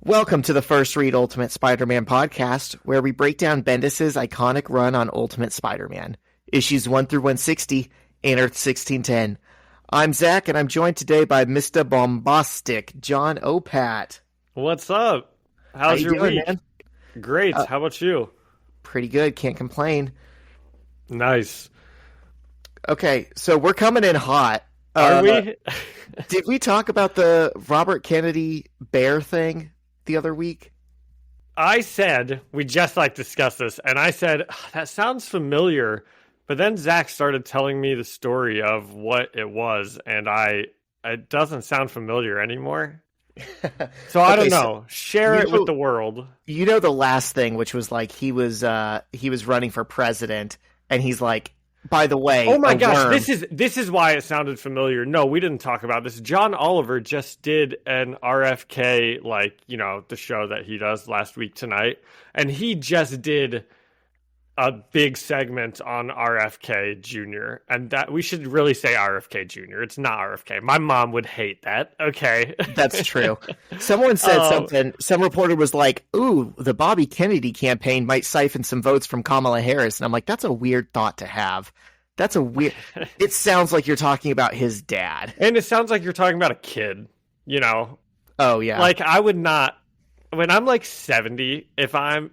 Welcome to the First Read Ultimate Spider-Man podcast, where we break down Bendis' iconic run on Ultimate Spider-Man, issues 1 through 160, and Earth 1610. I'm Zach, and I'm joined today by Mr. Bombastic, John Opat. What's up? How's your doing, week? Man? Great. How about you? Pretty good, can't complain. Nice. Okay, so we're coming in hot. Are we? Did we talk about the Robert Kennedy bear thing the other week? I said, we just discussed this, and I said, that sounds familiar, but then Zach started telling me the story of what it was, and it doesn't sound familiar anymore. So I don't know. Share it with the world. You know the last thing, which was he was running for president, and he's like, by the way, oh my gosh, this is why it sounded familiar. No, we didn't talk about this. John Oliver just did an RFK, the show that he does last week tonight, and he just did a big segment on RFK Jr. And that we should really say RFK Jr. It's not RFK. My mom would hate that. Okay. That's true. Someone said something. Some reporter was like, ooh, the Bobby Kennedy campaign might siphon some votes from Kamala Harris. And I'm like, that's a weird thought to have. That's a weird... It sounds like you're talking about his dad. And it sounds like you're talking about a kid, Oh, yeah. I would not... When I'm 70, if I'm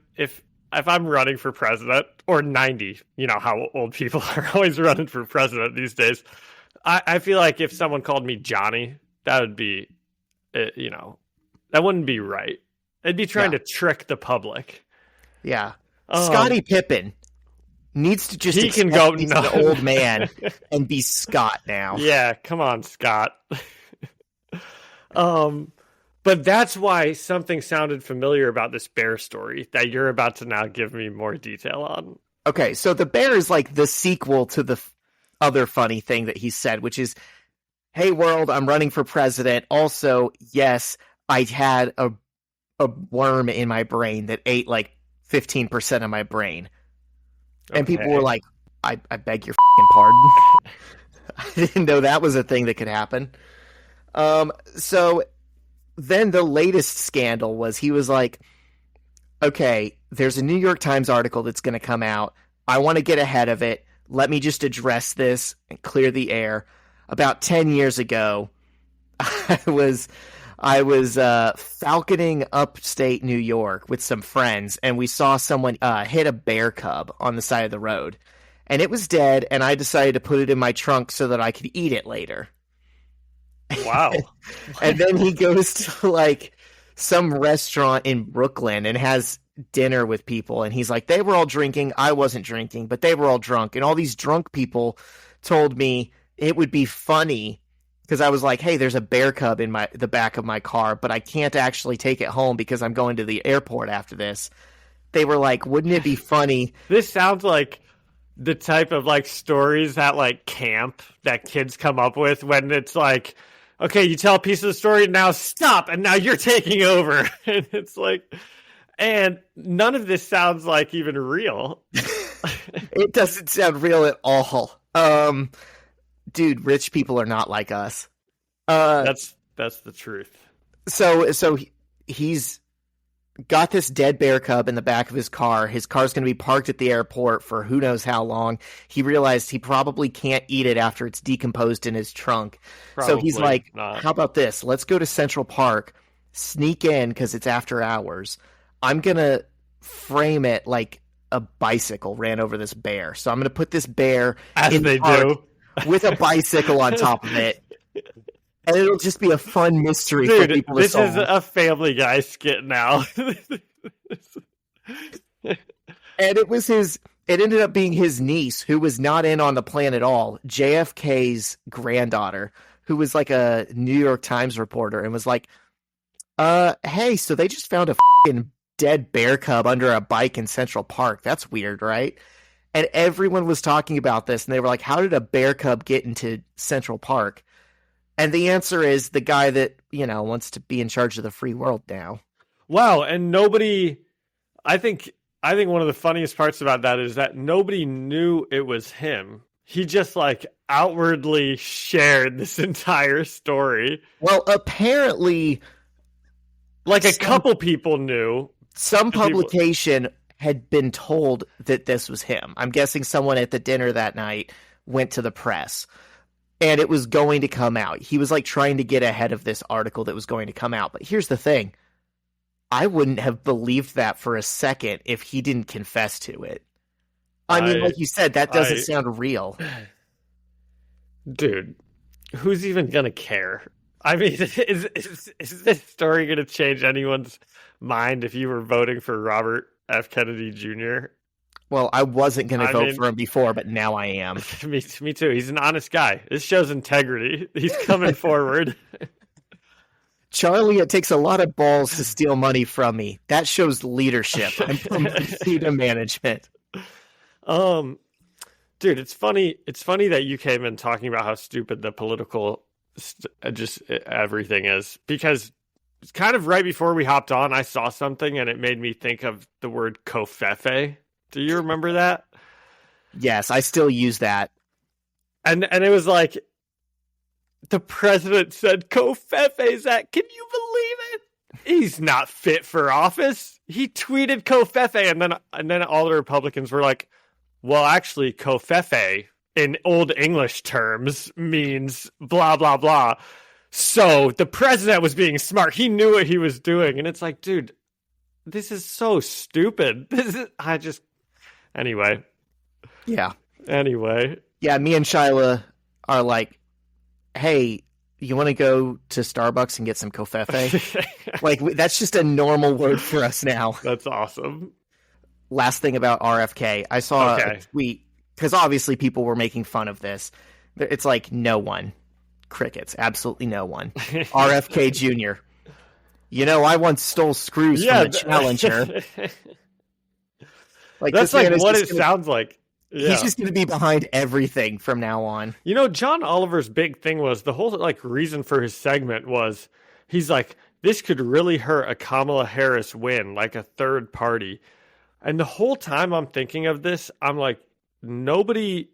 running for president, or 90, how old people are always running for president these days, I feel like if someone called me Johnny, that would be, that wouldn't be right. It'd be trying to trick the public. Yeah. Scottie Pippen needs to just he can go he's an old man and be Scott now. Yeah, come on, Scott. But that's why something sounded familiar about this bear story that you're about to now give me more detail on. Okay, so the bear is the sequel to the other funny thing that he said, which is, hey, world, I'm running for president. Also, yes, I had a worm in my brain that ate 15% of my brain. And people were like, I beg your f***ing pardon. I didn't know that was a thing that could happen. So... Then the latest scandal was he was like, okay, there's a New York Times article that's going to come out. I want to get ahead of it. Let me just address this and clear the air. About 10 years ago, I was falconing upstate New York with some friends, and we saw someone hit a bear cub on the side of the road. And it was dead, and I decided to put it in my trunk so that I could eat it later. Wow. And then he goes to some restaurant in Brooklyn and has dinner with people, and he's like, they were all drinking, I wasn't drinking, but they were all drunk, and all these drunk people told me it would be funny because I was like, hey, there's a bear cub in the back of my car, but I can't actually take it home because I'm going to the airport after this. They were like, wouldn't it be funny? This sounds like the type of stories at camp that kids come up with when it's okay, you tell a piece of the story, now stop, and now you're taking over. And it's and none of this sounds even real. It doesn't sound real at all. Dude, rich people are not like us. That's the truth. So he's got this dead bear cub in the back of his car. His car's going to be parked at the airport for who knows how long. He realized he probably can't eat it after it's decomposed in his trunk. Probably so he's like, not. How about this? Let's go to Central Park, sneak in because it's after hours. I'm going to frame it like a bicycle ran over this bear. So I'm going to put this bear in the park with a bicycle on top of it. And it'll just be a fun mystery for people to solve. This is a Family Guy skit now. And it ended up being his niece, who was not in on the plan at all, JFK's granddaughter, who was a New York Times reporter and was like, hey, so they just found a f***ing dead bear cub under a bike in Central Park. That's weird, right? And everyone was talking about this, and they were like, how did a bear cub get into Central Park? And the answer is the guy that, wants to be in charge of the free world now. Wow, and nobody... I think one of the funniest parts about that is that nobody knew it was him. He just outwardly shared this entire story. Well, apparently Like a couple people knew. Some publication had been told that this was him. I'm guessing someone at the dinner that night went to the press, and it was going to come out. He was like trying to get ahead of this article that was going to come out. But here's the thing. I wouldn't have believed that for a second if he didn't confess to it. I mean, like you said, that doesn't sound real. Dude, who's even going to care? I mean, is this story going to change anyone's mind if you were voting for Robert F. Kennedy Jr.? Well, I wasn't going to vote for him before, but now I am. Me too. He's an honest guy. This shows integrity. He's coming forward. Charlie, it takes a lot of balls to steal money from me. That shows leadership. I'm from to management. Dude, it's funny. It's funny that you came in talking about how stupid the political just everything is, because it's kind of right before we hopped on, I saw something and it made me think of the word covfefe. Do you remember that? Yes, I still use that. And it was like, the president said covfefe, Zach. Can you believe it? He's not fit for office. He tweeted covfefe, and then all the Republicans were like, well, actually, covfefe in Old English terms means blah, blah, blah. So the president was being smart. He knew what he was doing. And it's like, dude, this is so stupid. Anyway. Yeah. Anyway. Yeah, me and Shyla are like, hey, you want to go to Starbucks and get some covfefe? Like, that's just a normal word for us now. That's awesome. Last thing about RFK. I saw a tweet, because obviously people were making fun of this. It's like, no one. Crickets. Absolutely no one. RFK Jr. You know, I once stole screws from a Challenger. Like, that's like what it sounds like. Yeah. He's just going to be behind everything from now on. You know, John Oliver's big thing was, the whole like reason for his segment was, he's like, this could really hurt a Kamala Harris win, like a third party. And the whole time I'm thinking of this, I'm like, nobody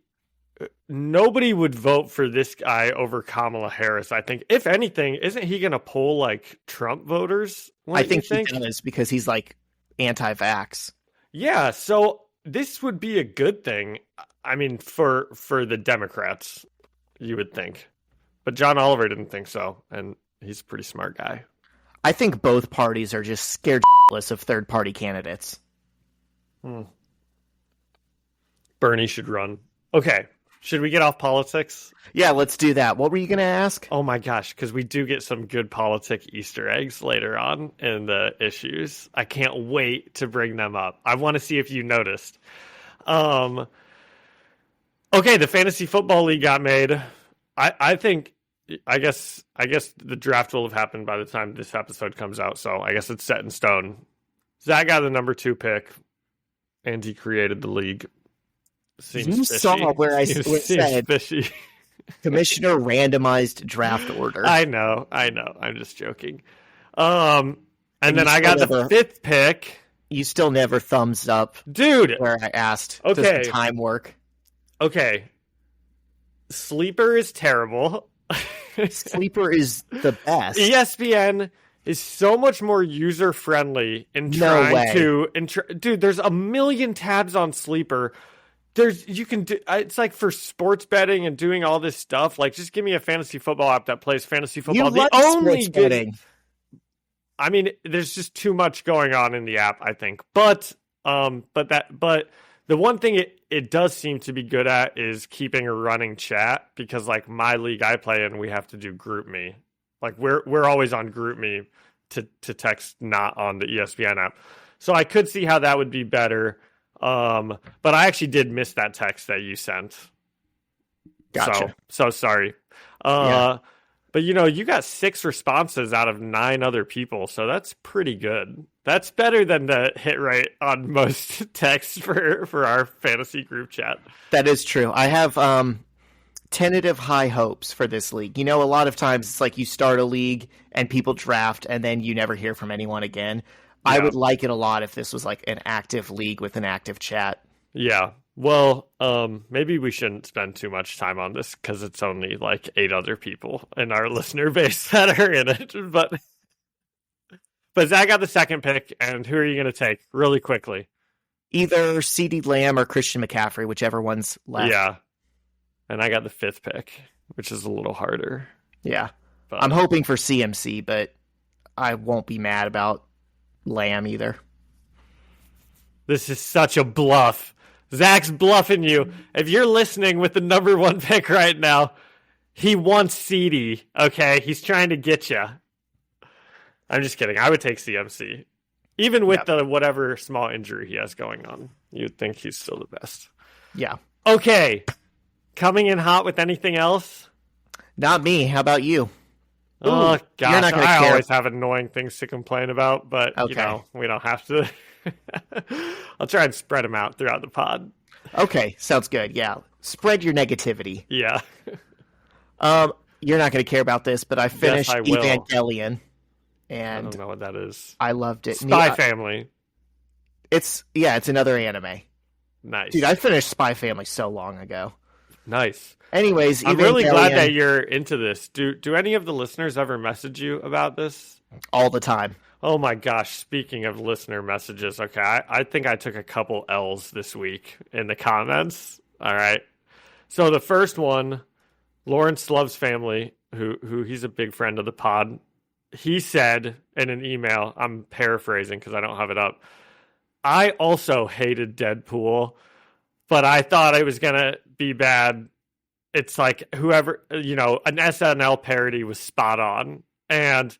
would vote for this guy over Kamala Harris. I think, if anything, isn't he going to pull like Trump voters? I think he does, because he's like anti-vax. Yeah, so this would be a good thing. I mean, for the Democrats, you would think. But John Oliver didn't think so, and he's a pretty smart guy. I think both parties are just scared shitless of third-party candidates. Bernie should run. Okay, should we get off politics? Yeah, let's do that. What were you going to ask? Oh my gosh, because we do get some good politic Easter eggs later on in the issues. I can't wait to bring them up. I want to see if you noticed. Okay, the Fantasy Football League got made. I guess the draft will have happened by the time this episode comes out, so I guess it's set in stone. Zach got the number 2 pick, and he created the league. Seems you fishy. Saw where I said fishy. Commissioner randomized draft order. I know. I'm just joking. And then I got the 5th pick. You still never thumbs up. Dude. Where I asked, okay, does the time work? Okay. Sleeper is terrible. Sleeper is the best. ESPN is so much more user-friendly in trying to... Dude, there's a million tabs on Sleeper. It's like for sports betting and doing all this stuff. Like, just give me a fantasy football app that plays fantasy football. You love sports betting. I mean, there's just too much going on in the app, I think. But the one thing it does seem to be good at is keeping a running chat, because like my league I play in, we have to do Group Me. Like we're always on Group Me to text, not on the ESPN app. So I could see how that would be better. But I actually did miss that text that you sent. Gotcha. So sorry. But you got 6 responses out of 9 other people, so that's pretty good. That's better than the hit rate on most texts for our fantasy group chat. That is true. I have tentative high hopes for this league. A lot of times it's like you start a league and people draft and then you never hear from anyone again. Yeah. I would like it a lot if this was like an active league with an active chat. Yeah. Well, maybe we shouldn't spend too much time on this because it's only like 8 other people in our listener base that are in it. But But Zach got the second pick, and who are you going to take really quickly? Either CeeDee Lamb or Christian McCaffrey, whichever one's left. Yeah. And I got the fifth pick, which is a little harder. Yeah. But I'm hoping for CMC, but I won't be mad about Lamb either. This is such a bluff. Zach's bluffing you. If you're listening with the number one pick right now, he wants CeeDee, okay? He's trying to get you. I'm just kidding. I would take CMC. Even with the whatever small injury he has going on. You'd think he's still the best. Yeah. Okay. Coming in hot with anything else? Not me. How about you? Oh, gosh. You're not gonna I care. always have annoying things to complain about, but, Okay. we don't have to. I'll try and spread them out throughout the pod. Okay. Sounds good. Yeah. Spread your negativity. Yeah. You're not going to care about this, but I finished I will. Evangelion. I And don't know what that is. I loved it. Spy Family. It's another anime. Nice. Dude, I finished Spy Family so long ago. Nice. Anyways, I'm really glad Evangelion that you're into this. Do any of the listeners ever message you about this? all the time. Oh my gosh, speaking of listener messages, okay, I think I took a couple L's this week in the comments. All right. So the first one, Lawrence Love's family, who he's a big friend of the pod, he said in an email, I'm paraphrasing because I don't have it up, I also hated Deadpool, but I thought it was going to be bad. It's like whoever, an SNL parody was spot on. And,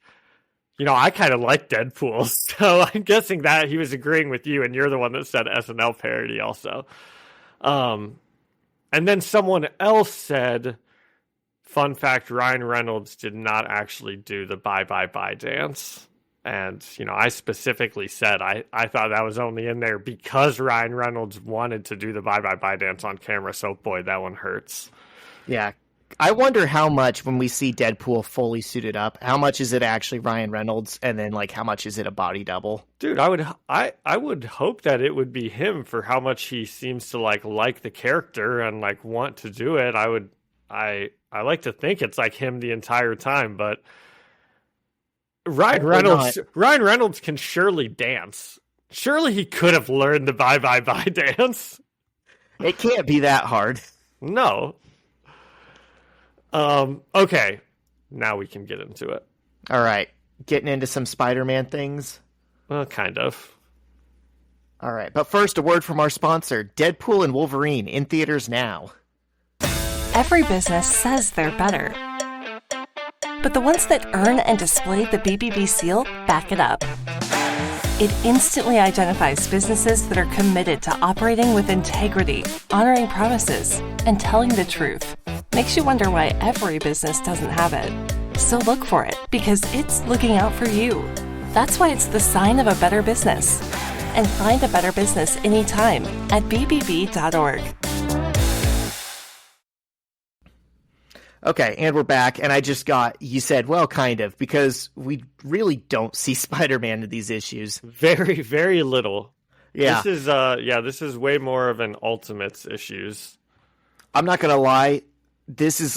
I kind of like Deadpool. So I'm guessing that he was agreeing with you, and you're the one that said SNL parody also. And then someone else said, fun fact, Ryan Reynolds did not actually do the bye, bye, bye dance. And, I specifically said I thought that was only in there because Ryan Reynolds wanted to do the bye, bye, bye dance on camera. So, boy, that one hurts. Yeah. I wonder how much, when we see Deadpool fully suited up, how much is it actually Ryan Reynolds, and then how much is it a body double? Dude, I would hope that it would be him for how much he seems to like the character and want to do it. I like to think it's him the entire time, but Ryan Reynolds can surely dance. Surely he could have learned the bye bye bye dance. It can't be that hard. No. Okay. Now we can get into it. All right. Getting into some Spider-Man things. Well, kind of. All right. But first, a word from our sponsor, Deadpool and Wolverine, in theaters now. Every business says they're better. But the ones that earn and display the BBB seal back it up. It instantly identifies businesses that are committed to operating with integrity, honoring promises, and telling the truth. Makes you wonder why every business doesn't have it. So look for it, because it's looking out for you. That's why it's the sign of a better business. And find a better business anytime at bbb.org. Okay, and we're back, and you said, well, kind of, because we really don't see Spider-Man in these issues. Very, very little. Yeah. This is way more of an Ultimates issues. I'm not going to lie, this is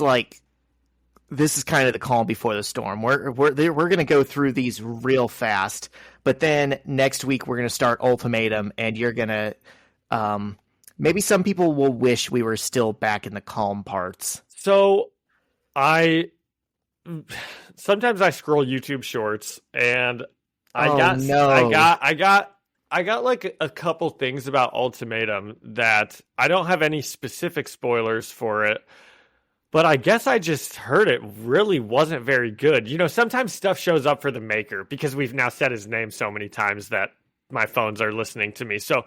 kind of the calm before the storm. We're going to go through these real fast, but then next week we're going to start Ultimatum, and you're going to, maybe some people will wish we were still back in the calm parts. So sometimes I scroll YouTube shorts, and I got a couple things about Ultimatum that I don't have any specific spoilers for it, but I guess I just heard it really wasn't very good. Sometimes stuff shows up for the maker because we've now said his name so many times that my phones are listening to me. So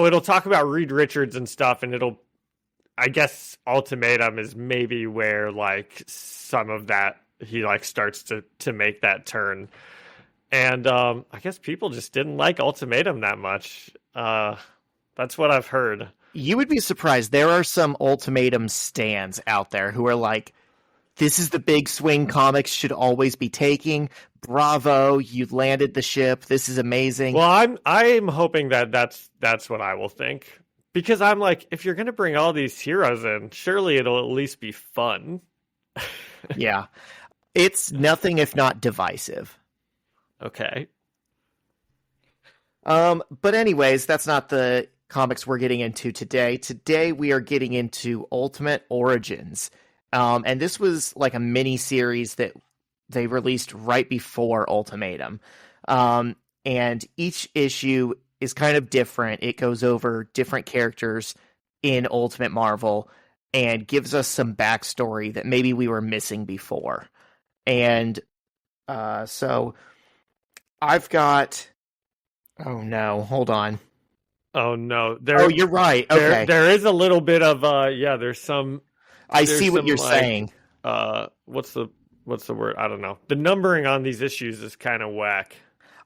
it'll talk about Reed Richards and stuff, and I guess Ultimatum is maybe where some of that he starts to make that turn. And I guess people just didn't like Ultimatum that much. That's what I've heard. You would be surprised. There are some Ultimatum stans out there who are like, this is the big swing comics should always be taking. Bravo, you landed the ship. This is amazing. Well, I'm hoping that's what I will think. Because I'm like, if you're going to bring all these heroes in, surely it'll at least be fun. Yeah. It's nothing if not divisive. Okay. But anyways, that's not the comics we're getting into today. Today we are getting into Ultimate Origins. And this was like a mini series that they released right before Ultimatum. And each issue is kind of different. It goes over different characters in Ultimate Marvel and gives us some backstory that maybe we were missing before. And so I've got... Oh no, hold on. Oh no. You're right. Okay. There is a little bit of there's some I see what you're saying. What's the word? I don't know. The numbering on these issues is kind of whack.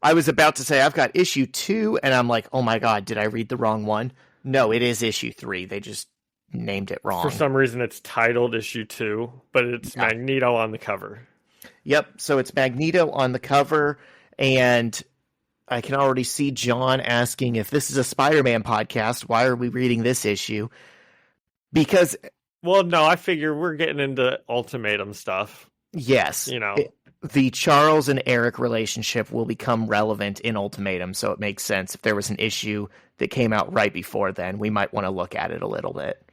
I was about to say I've got issue 2 and I'm like, "Oh my god, did I read the wrong one?" No, it is issue 3. They just named it wrong. For some reason it's titled issue 2, but it's Magneto on the cover. Yep, so it's Magneto on the cover, and I can already see John asking if this is a Spider-Man podcast, why are we reading this issue? Because... Well, no, I figure we're getting into Ultimatum stuff. Yes. You know. The Charles and Eric relationship will become relevant in Ultimatum, so it makes sense. If there was an issue that came out right before then, we might want to look at it a little bit.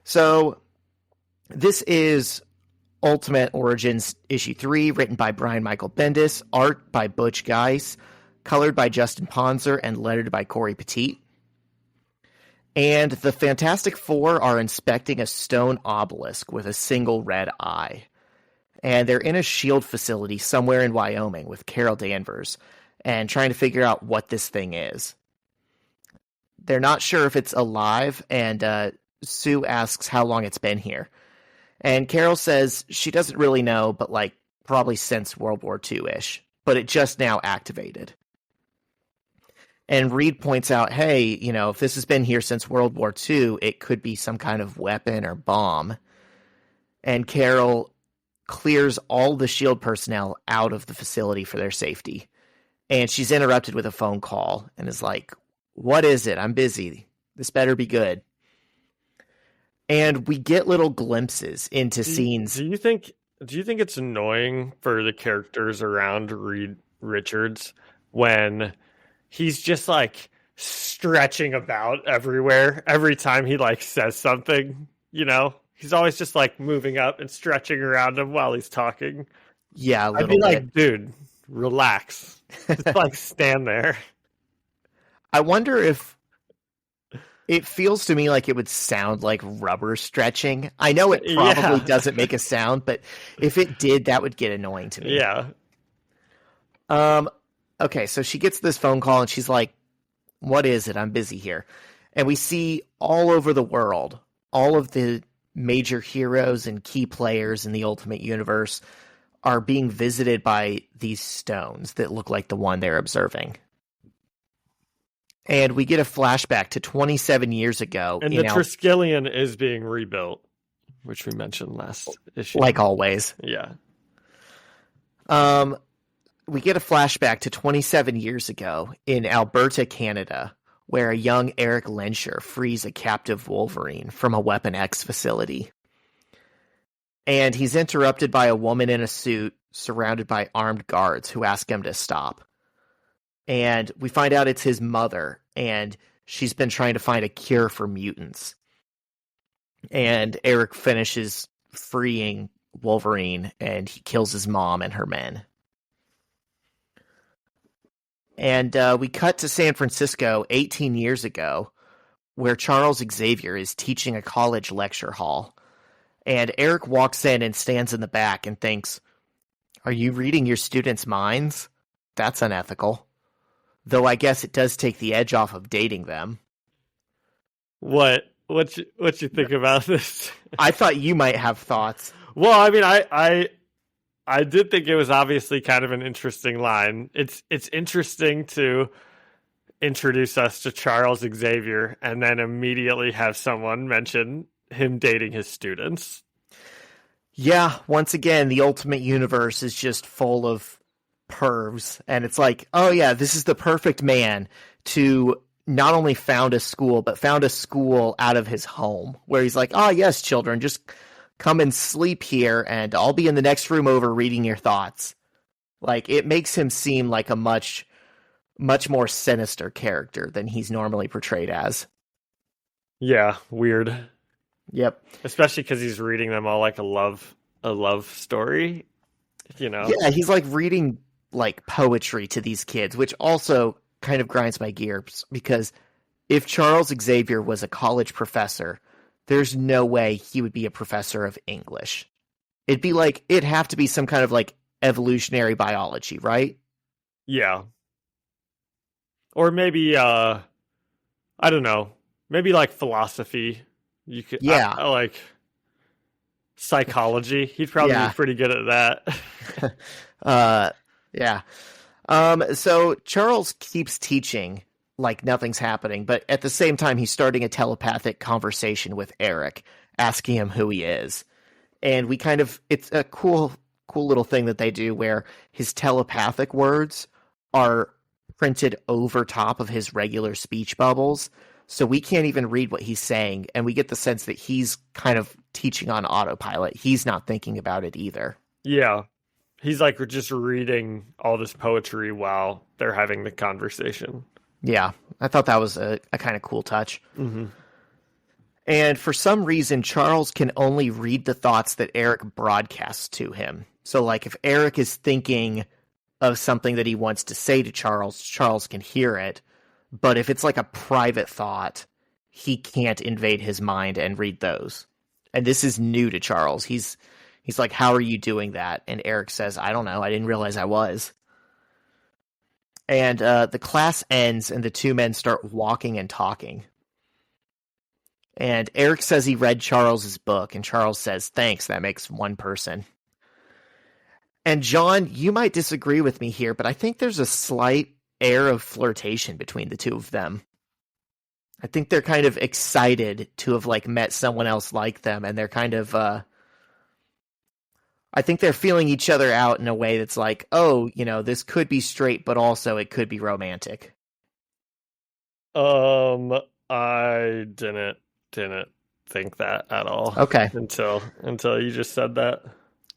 So, this is Ultimate Origins issue 3, written by Brian Michael Bendis, art by Butch Guice, colored by Justin Ponzer, and lettered by Corey Petit. And the Fantastic Four are inspecting a stone obelisk with a single red eye. And they're in a SHIELD facility somewhere in Wyoming with Carol Danvers, and trying to figure out what this thing is. They're not sure if it's alive, and Sue asks how long it's been here. And Carol says she doesn't really know, but like probably since World War II-ish. But it just now activated. And Reed points out, hey, you know, if this has been here since World War II, it could be some kind of weapon or bomb. And Carol clears all the SHIELD personnel out of the facility for their safety. And she's interrupted with a phone call and is like, what is it? I'm busy. This better be good. And we get little glimpses into scenes. Do you think it's annoying for the characters around Reed Richards when he's just like stretching about everywhere every time he like says something, you know? He's always just like moving up and stretching around him while he's talking. Yeah, a little I'd be bit. like, dude, relax. Just like stand there. I wonder if it feels to me like it would sound like rubber stretching. I know it probably doesn't make a sound, but if it did, that would get annoying to me. Yeah. Okay, so she gets this phone call and she's like, what is it? I'm busy here. And we see all over the world, all of the major heroes and key players in the Ultimate Universe are being visited by these stones that look like the one they're observing. And we get a flashback to 27 years ago. And the Triskelion is being rebuilt, which we mentioned last issue. Like always. Yeah. We get a flashback to 27 years ago in Alberta, Canada, where a young Eric Lensher frees a captive Wolverine from a Weapon X facility. And he's interrupted by a woman in a suit surrounded by armed guards who ask him to stop. And we find out it's his mother, and she's been trying to find a cure for mutants. And Eric finishes freeing Wolverine, and he kills his mom and her men. And we cut to San Francisco 18 years ago, where Charles Xavier is teaching a college lecture hall. And Eric walks in and stands in the back and thinks, are you reading your students' minds? That's unethical. Though I guess it does take the edge off of dating them. What you think about this? I thought you might have thoughts. Well, I mean, I did think it was obviously kind of an interesting line. It's interesting to introduce us to Charles Xavier and then immediately have someone mention him dating his students. Yeah, once again, the Ultimate Universe is just full of pervs. And it's like, oh yeah, this is the perfect man to not only found a school, but found a school out of his home. Where he's like, oh yes, children, just come and sleep here and I'll be in the next room over reading your thoughts. Like, it makes him seem like a much much more sinister character than he's normally portrayed as. Yeah, weird. Yep. Especially because he's reading them all like a love story, you know? Yeah, he's like reading like poetry to these kids, which also kind of grinds my gears because if Charles Xavier was a college professor, there's no way he would be a professor of English. It'd have to be some kind of like evolutionary biology, right? Yeah. Or maybe, I don't know, maybe like philosophy. You could, Yeah. like psychology. He'd probably be pretty good at that. Yeah. So Charles keeps teaching like nothing's happening, but at the same time, he's starting a telepathic conversation with Eric, asking him who he is. And it's a cool little thing that they do where his telepathic words are printed over top of his regular speech bubbles. So we can't even read what he's saying. And we get the sense that he's kind of teaching on autopilot. He's not thinking about it either. Yeah. He's like just reading all this poetry while they're having the conversation. Yeah. I thought that was a kind of cool touch. Mm-hmm. And for some reason, Charles can only read the thoughts that Eric broadcasts to him. So, like, if Eric is thinking of something that he wants to say to Charles, Charles can hear it. But if it's like a private thought, he can't invade his mind and read those. And this is new to Charles. He's like, how are you doing that? And Eric says, I don't know. I didn't realize I was. And the class ends and the two men start walking and talking. And Eric says he read Charles's book, and Charles says, thanks, that makes one person. And John, you might disagree with me here, but I think there's a slight air of flirtation between the two of them. I think they're kind of excited to have like met someone else like them, and they're kind of I think they're feeling each other out in a way that's like, oh, you know, this could be straight, but also it could be romantic. I didn't think that at all. Okay. Until you just said that.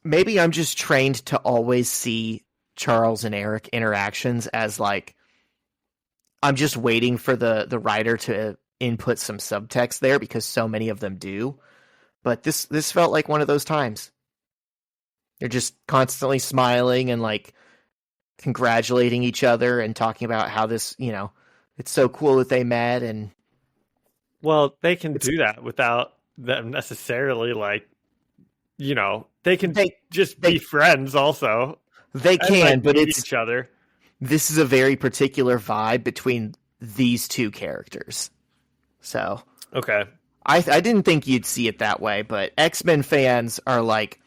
Maybe I'm just trained to always see Charles and Eric interactions as like, I'm just waiting for the writer to input some subtext there because so many of them do. But this felt like one of those times. They're just constantly smiling and like congratulating each other and talking about how this, you know, it's so cool that they met. And well, they can do that without them necessarily like, you know, they can just be friends also. They can, like, but it's each other. This is a very particular vibe between these two characters. So, okay. I didn't think you'd see it that way, but X-Men fans are like,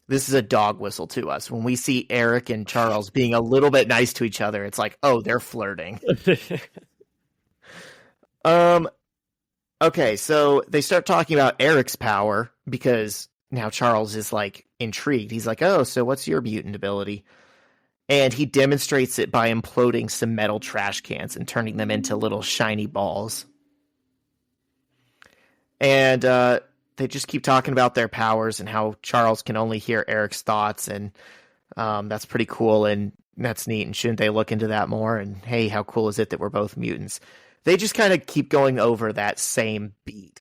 this is a dog whistle to us. When we see Eric and Charles being a little bit nice to each other, it's like, oh, they're flirting. Okay, so they start talking about Eric's power because now Charles is like intrigued. He's like, oh, so what's your mutant ability? And he demonstrates it by imploding some metal trash cans and turning them into little shiny balls. And they just keep talking about their powers and how Charles can only hear Eric's thoughts. And that's pretty cool. And that's neat. And shouldn't they look into that more? And hey, how cool is it that we're both mutants? They just kind of keep going over that same beat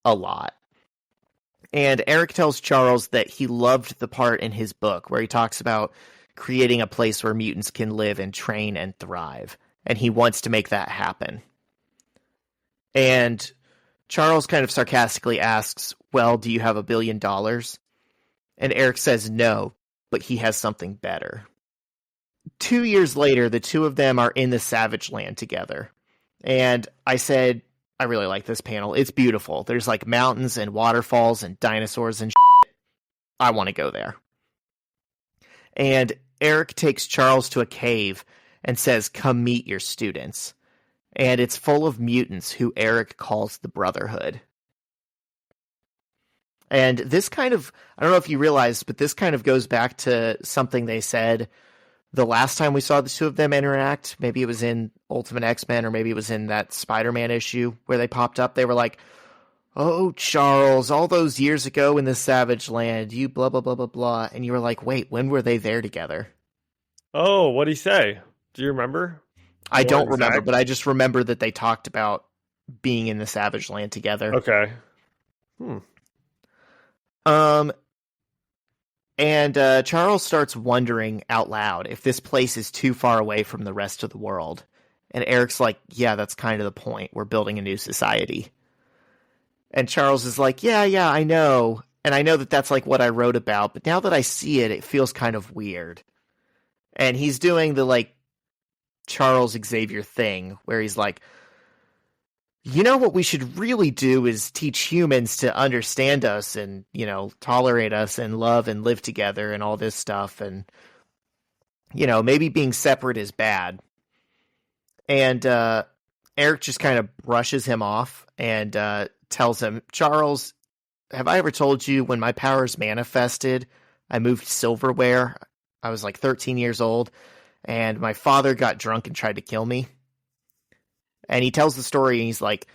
a lot. And Eric tells Charles that he loved the part in his book where he talks about creating a place where mutants can live and train and thrive. And he wants to make that happen. And Charles kind of sarcastically asks, well, do you have $1 billion? And Eric says no, but he has something better. 2 years later, the two of them are in the Savage Land together. And I said, I really like this panel. It's beautiful. There's like mountains and waterfalls and dinosaurs and shit. I want to go there. And Eric takes Charles to a cave and says, come meet your students. And it's full of mutants who Eric calls the Brotherhood. And this kind of, I don't know if you realize, but this kind of goes back to something they said the last time we saw the two of them interact. Maybe it was in Ultimate X-Men or maybe it was in that Spider-Man issue where they popped up. They were like, oh, Charles, all those years ago in the Savage Land, you blah, blah, blah, blah, blah. And you were like, wait, when were they there together? Oh, what'd he say? Do you remember? I more don't remember, exact? but I just remember that they talked about being in the Savage Land together. Okay. Um, and Charles starts wondering out loud if this place is too far away from the rest of the world. And Eric's like, yeah, that's kind of the point. We're building a new society. And Charles is like, yeah, I know. And I know that that's like what I wrote about, but now that I see it, it feels kind of weird. And he's doing the like Charles Xavier thing where he's like, you know what we should really do is teach humans to understand us and, you know, tolerate us and love and live together and all this stuff. And, you know, maybe being separate is bad. And Eric just kind of brushes him off and tells him, Charles, have I ever told you when my powers manifested, I moved silverware? I was like 13 years old and my father got drunk and tried to kill me. And he tells the story and he's like,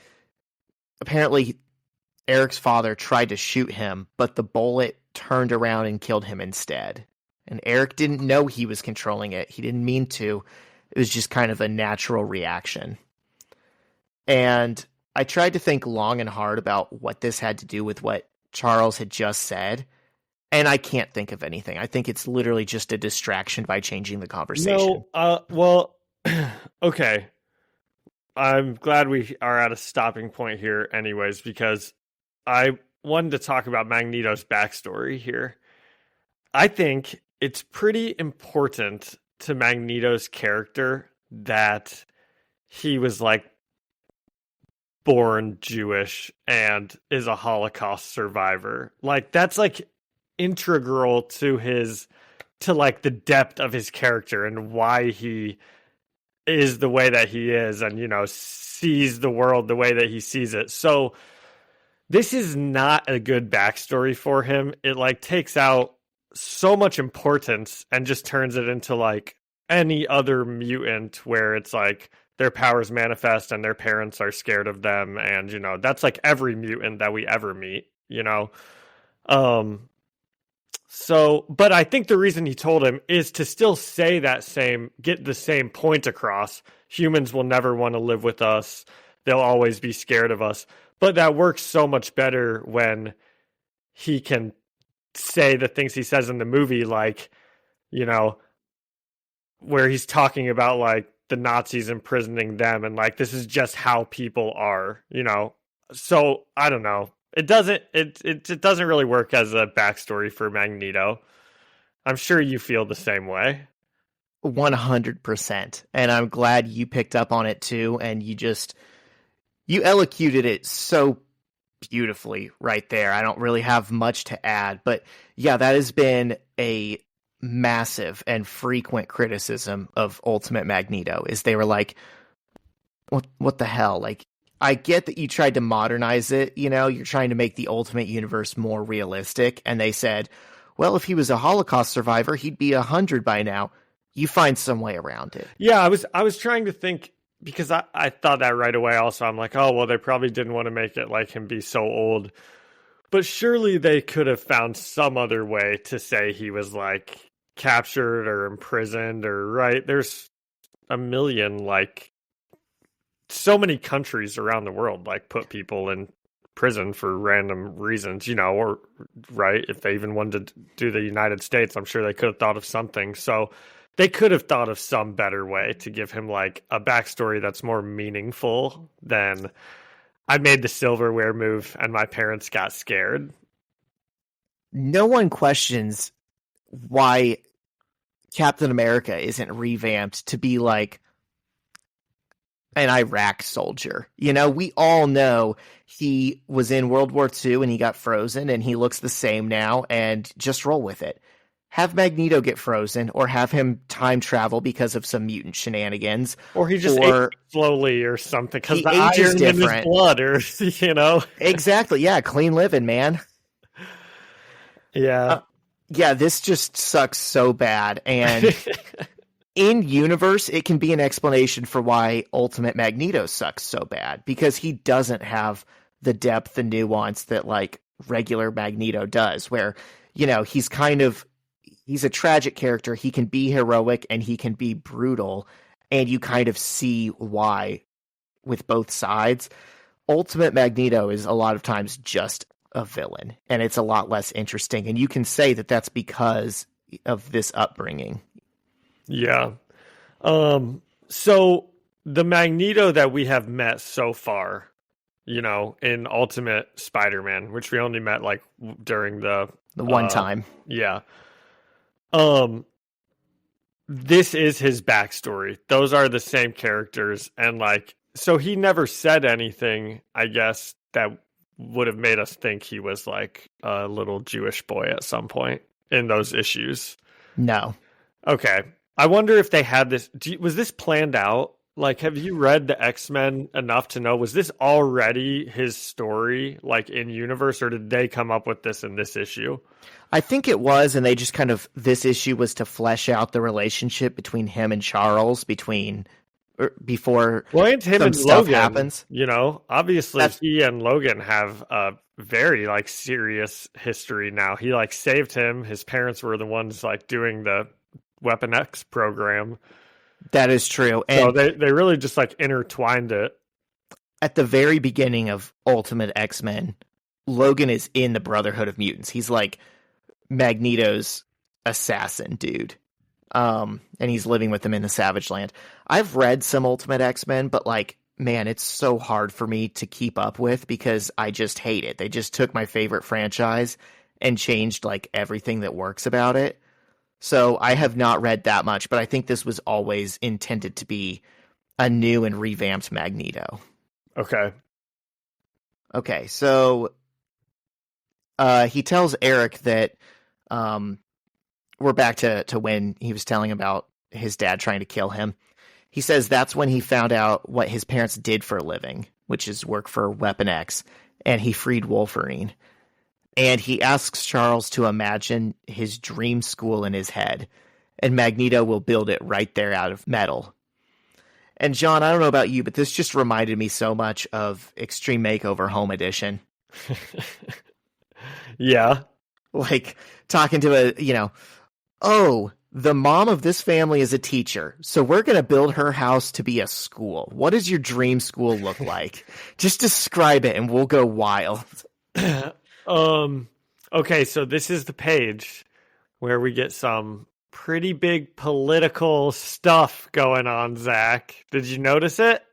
apparently Eric's father tried to shoot him, but the bullet turned around and killed him instead. And Eric didn't know he was controlling it. He didn't mean to. It was just kind of a natural reaction. And I tried to think long and hard about what this had to do with what Charles had just said. And I can't think of anything. I think it's literally just a distraction by changing the conversation. No, well, okay. I'm glad we are at a stopping point here anyways, because I wanted to talk about Magneto's backstory here. I think it's pretty important to Magneto's character that he was like born Jewish and is a Holocaust survivor. Like that's like integral to like the depth of his character and why he is the way that he is and, you know, sees the world the way that he sees it. So this is not a good backstory for him. It like takes out so much importance and just turns it into like any other mutant where it's like their powers manifest and their parents are scared of them. And, you know, that's like every mutant that we ever meet, you know? So, but I think the reason he told him is to still say get the same point across. Humans will never want to live with us. They'll always be scared of us. But that works so much better when he can say the things he says in the movie, like, you know, where he's talking about like the Nazis imprisoning them and like, this is just how people are, you know? So I don't know. It doesn't really work as a backstory for Magneto. I'm sure you feel the same way. 100%. And I'm glad you picked up on it too. And you elocuted it so beautifully right there. I don't really have much to add, but yeah, that has been a massive and frequent criticism of Ultimate Magneto is they were like, what the hell? Like, I get that you tried to modernize it, you know, you're trying to make the Ultimate Universe more realistic. And they said, well, if he was a Holocaust survivor, he'd be 100 by now. You find some way around it. Yeah, I was trying to think, because I thought that right away also. I'm like, oh, well, they probably didn't want to make it like him be so old. But surely they could have found some other way to say he was like captured or imprisoned or right. There's a million like so many countries around the world like put people in prison for random reasons, you know, or right. If they even wanted to do the United States, I'm sure they could have thought of something. So they could have thought of some better way to give him like a backstory that's more meaningful than I made the silverware move and my parents got scared. No one questions why Captain America isn't revamped to be like an Iraq soldier. You know, we all know he was in World War II and he got frozen and he looks the same now, and just roll with it. Have Magneto get frozen or have him time travel because of some mutant shenanigans. Or he just aged slowly or something because the iron in his blood or, you know. Exactly. Yeah. Clean living, man. Yeah. Yeah, this just sucks so bad. And in universe, it can be an explanation for why Ultimate Magneto sucks so bad, because he doesn't have the depth and nuance that like regular Magneto does, where, you know, he's a tragic character. He can be heroic and he can be brutal. and you kind of see why with both sides. Ultimate Magneto is a lot of times just a villain, and it's a lot less interesting, and you can say that that's because of this upbringing. Yeah. So the Magneto that we have met so far, in Ultimate Spider-Man, which we only met like during the one time. Yeah. This is his backstory. Those are the same characters, and so he never said anything, I guess, that would have made us think he was like a little Jewish boy at some point in those issues. No. Okay. I wonder if they had this. Was this planned out? Like, have you read the X-Men enough to know, was this already his story, like in universe, or did they come up with this in this issue? I think it was, and they just this issue was to flesh out the relationship between him and Charles before and him some and stuff Logan happens. Obviously he and Logan have a very serious history now. He saved him. His parents were the ones doing the Weapon X program. That is true. And so they really just intertwined it. At the very beginning of Ultimate X-Men, Logan is in the Brotherhood of Mutants. He's like Magneto's assassin dude. And he's living with them in the Savage Land. I've read some Ultimate X-Men, but man, it's so hard for me to keep up with because I just hate it. They just took my favorite franchise and changed everything that works about it. So I have not read that much, but I think this was always intended to be a new and revamped Magneto. Okay. Okay, so he tells Eric that we're back to when he was telling about his dad trying to kill him. He says that's when he found out what his parents did for a living, which is work for Weapon X, and he freed Wolverine. And he asks Charles to imagine his dream school in his head, and Magneto will build it right there out of metal. And John, I don't know about you, but this just reminded me so much of Extreme Makeover Home Edition. Yeah. Talking to the mom of this family is a teacher, so we're going to build her house to be a school. What does your dream school look like? Just describe it and we'll go wild. Okay, so this is the page where we get some pretty big political stuff going on, Zach. Did you notice it?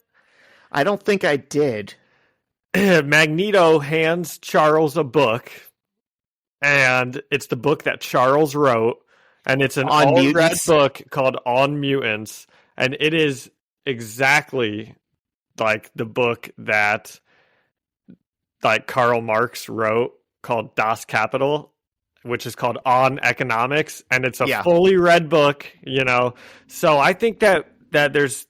I don't think I did. Magneto hands Charles a book, and it's the book that Charles wrote, and it's an all-red book called On Mutants, and it is exactly like the book that Karl Marx wrote called Das Kapital, which is called On Economics, and it's a fully read book, So I think that there's,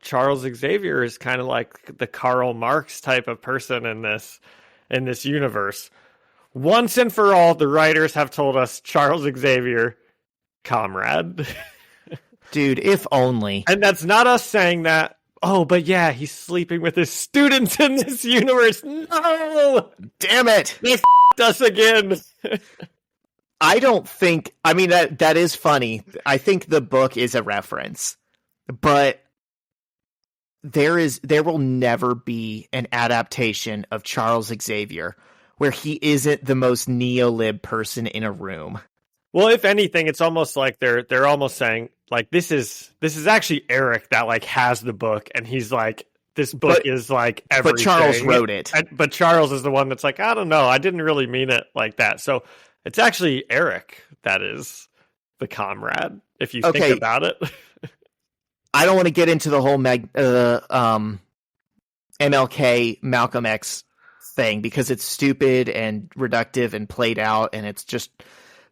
Charles Xavier is kind of like the Karl Marx type of person in this universe. Once and for all, the writers have told us Charles Xavier, comrade. Dude, if only. And that's not us saying that. Oh, but yeah, he's sleeping with his students in this universe. No! Damn it! They f***ed us again. I don't think... I mean, that is funny. I think the book is a reference. But there will never be an adaptation of Charles Xavier where he isn't the most neo-lib person in a room. Well, if anything, it's almost like they're almost saying, this is actually Eric that has the book, and he's this book is everything. But Charles wrote it. But Charles is the one that's I don't know, I didn't really mean it like that. So it's actually Eric that is the comrade, if you think about it. I don't want to get into the whole MLK Malcolm X thing because it's stupid and reductive and played out, and it's just...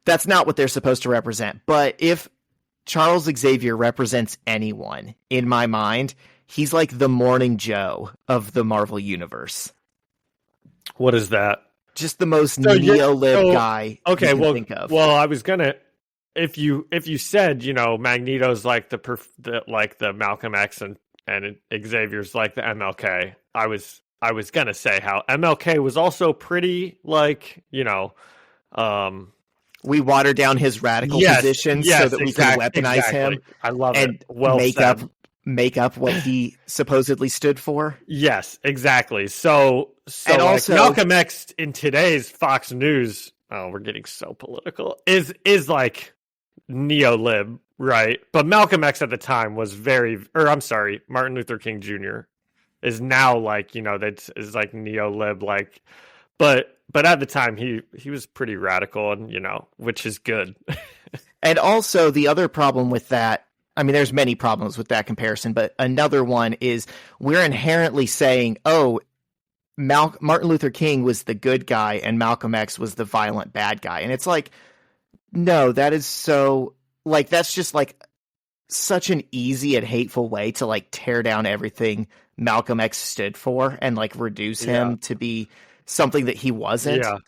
That's not what they're supposed to represent. But if Charles Xavier represents anyone, in my mind, he's like the Morning Joe of the Marvel Universe. What is that? Just the most neo-lib guy you can think of. Well, I was gonna... If you said, Magneto's the Malcolm X and Xavier's like the MLK, I was gonna say how MLK was also pretty we water down his radical positions so that we can weaponize him. I love and it. Well make said. up make up what he supposedly stood for. Yes, exactly. So And like also- Malcolm X in today's Fox News, oh, we're getting so political, is like neo-lib, right? But Malcolm X at the time was Martin Luther King Jr. is now like, that is like neo-lib, like, but at the time he was pretty radical, and which is good. And also the other problem with that, I mean, there's many problems with that comparison, but another one is we're inherently saying, oh, Martin Luther King was the good guy and Malcolm X was the violent bad guy. And it's like, no, that is so, like, that's just like such an easy and hateful way to like tear down everything Malcolm X stood for and like reduce him to be something that he wasn't. Yeah.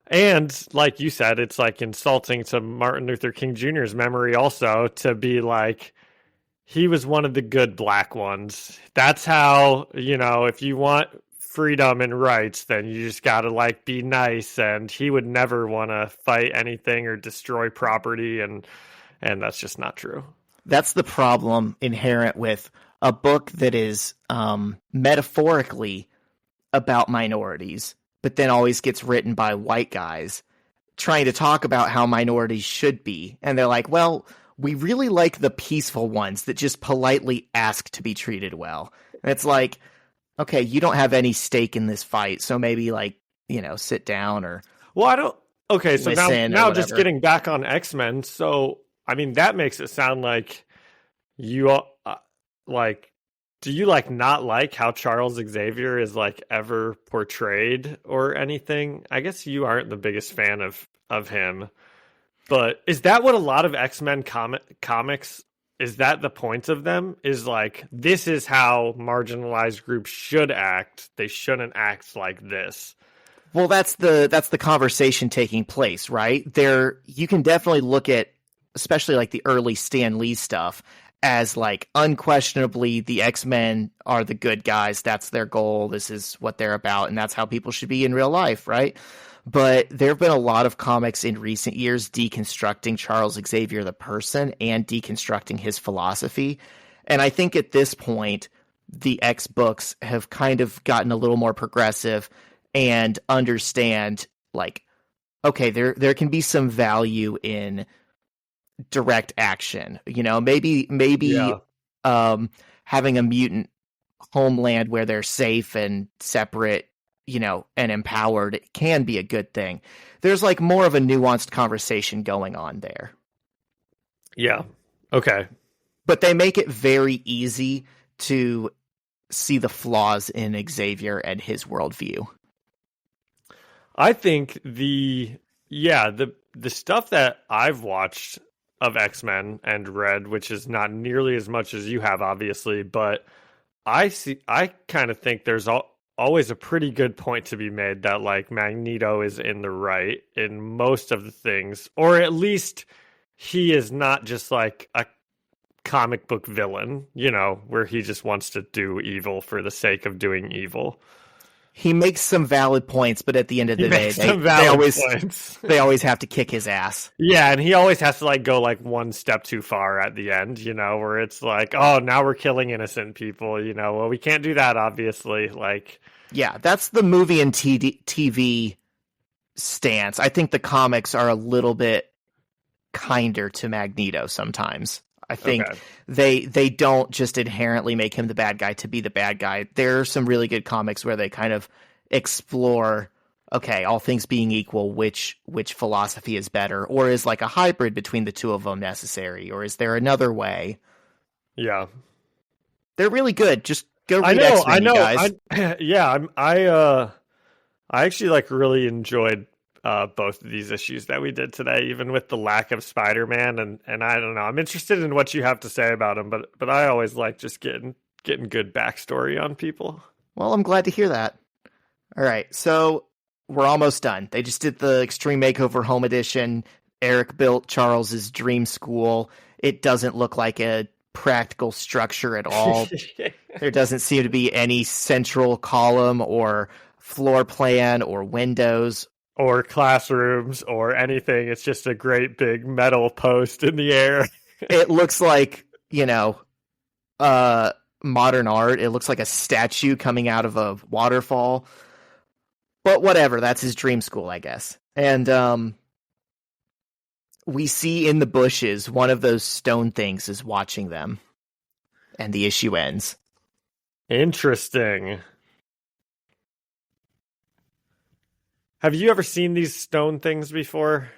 And like you said, it's like insulting to Martin Luther King Jr.'s memory also to be like, he was one of the good black ones. That's how, if you want freedom and rights, then you just got to like be nice. And he would never want to fight anything or destroy property. And that's just not true. That's the problem inherent with a book that is metaphorically about minorities, but then always gets written by white guys trying to talk about how minorities should be. And they're like, well, we really like the peaceful ones that just politely ask to be treated well. And it's like, okay, you don't have any stake in this fight, so maybe like, sit down or... Well, I don't... Okay, so now just whatever. getting back on X-Men, so, I mean, that makes it sound like you, like... Do you like not like how Charles Xavier is like ever portrayed or anything? I guess you aren't the biggest fan of him, but is that what a lot of X-Men comics, is that the point of them? Is like, this is how marginalized groups should act. They shouldn't act like this. Well, that's the conversation taking place, right? You can definitely look at, especially like the early Stan Lee stuff, as like unquestionably the X-Men are the good guys. That's their goal. This is what they're about. And that's how people should be in real life, right? But there have been a lot of comics in recent years deconstructing Charles Xavier the person and deconstructing his philosophy. And I think at this point, the X books have kind of gotten a little more progressive and understand like, okay, there can be some value in direct action, maybe having a mutant homeland where they're safe and separate, and empowered can be a good thing. There's like more of a nuanced conversation going on there. Yeah. Okay. But they make it very easy to see the flaws in Xavier and his worldview. I think the stuff that I've watched of X-Men and read, which is not nearly as much as you have, obviously, but I kind of think there's always a pretty good point to be made that like Magneto is in the right in most of the things, or at least he is not just like a comic book villain, where he just wants to do evil for the sake of doing evil. He makes some valid points, but at the end of the day, they always have to kick his ass. Yeah, and he always has to like go like one step too far at the end, where it's like, oh, now we're killing innocent people, well, we can't do that, obviously. Like, yeah, that's the movie and TV stance. I think the comics are a little bit kinder to Magneto sometimes. I think they don't just inherently make him the bad guy to be the bad guy. There are some really good comics where they kind of explore, okay, all things being equal, which philosophy is better, or is like a hybrid between the two of them necessary, or is there another way? Yeah, they're really good. Just go read X-Men, you guys. I actually like really enjoyed both of these issues that we did today, even with the lack of Spider-Man, and I don't know. I'm interested in what you have to say about him, but I always like just getting good backstory on people. Well, I'm glad to hear that. All right, so we're almost done. They just did the Extreme Makeover Home Edition. Eric built Charles's dream school. It doesn't look like a practical structure at all. There doesn't seem to be any central column or floor plan or windows or classrooms or anything. It's just a great big metal post in the air. It looks like, modern art. It looks like a statue coming out of a waterfall. But whatever, that's his dream school, I guess. And we see in the bushes one of those stone things is watching them. And the issue ends. Interesting. Have you ever seen these stone things before?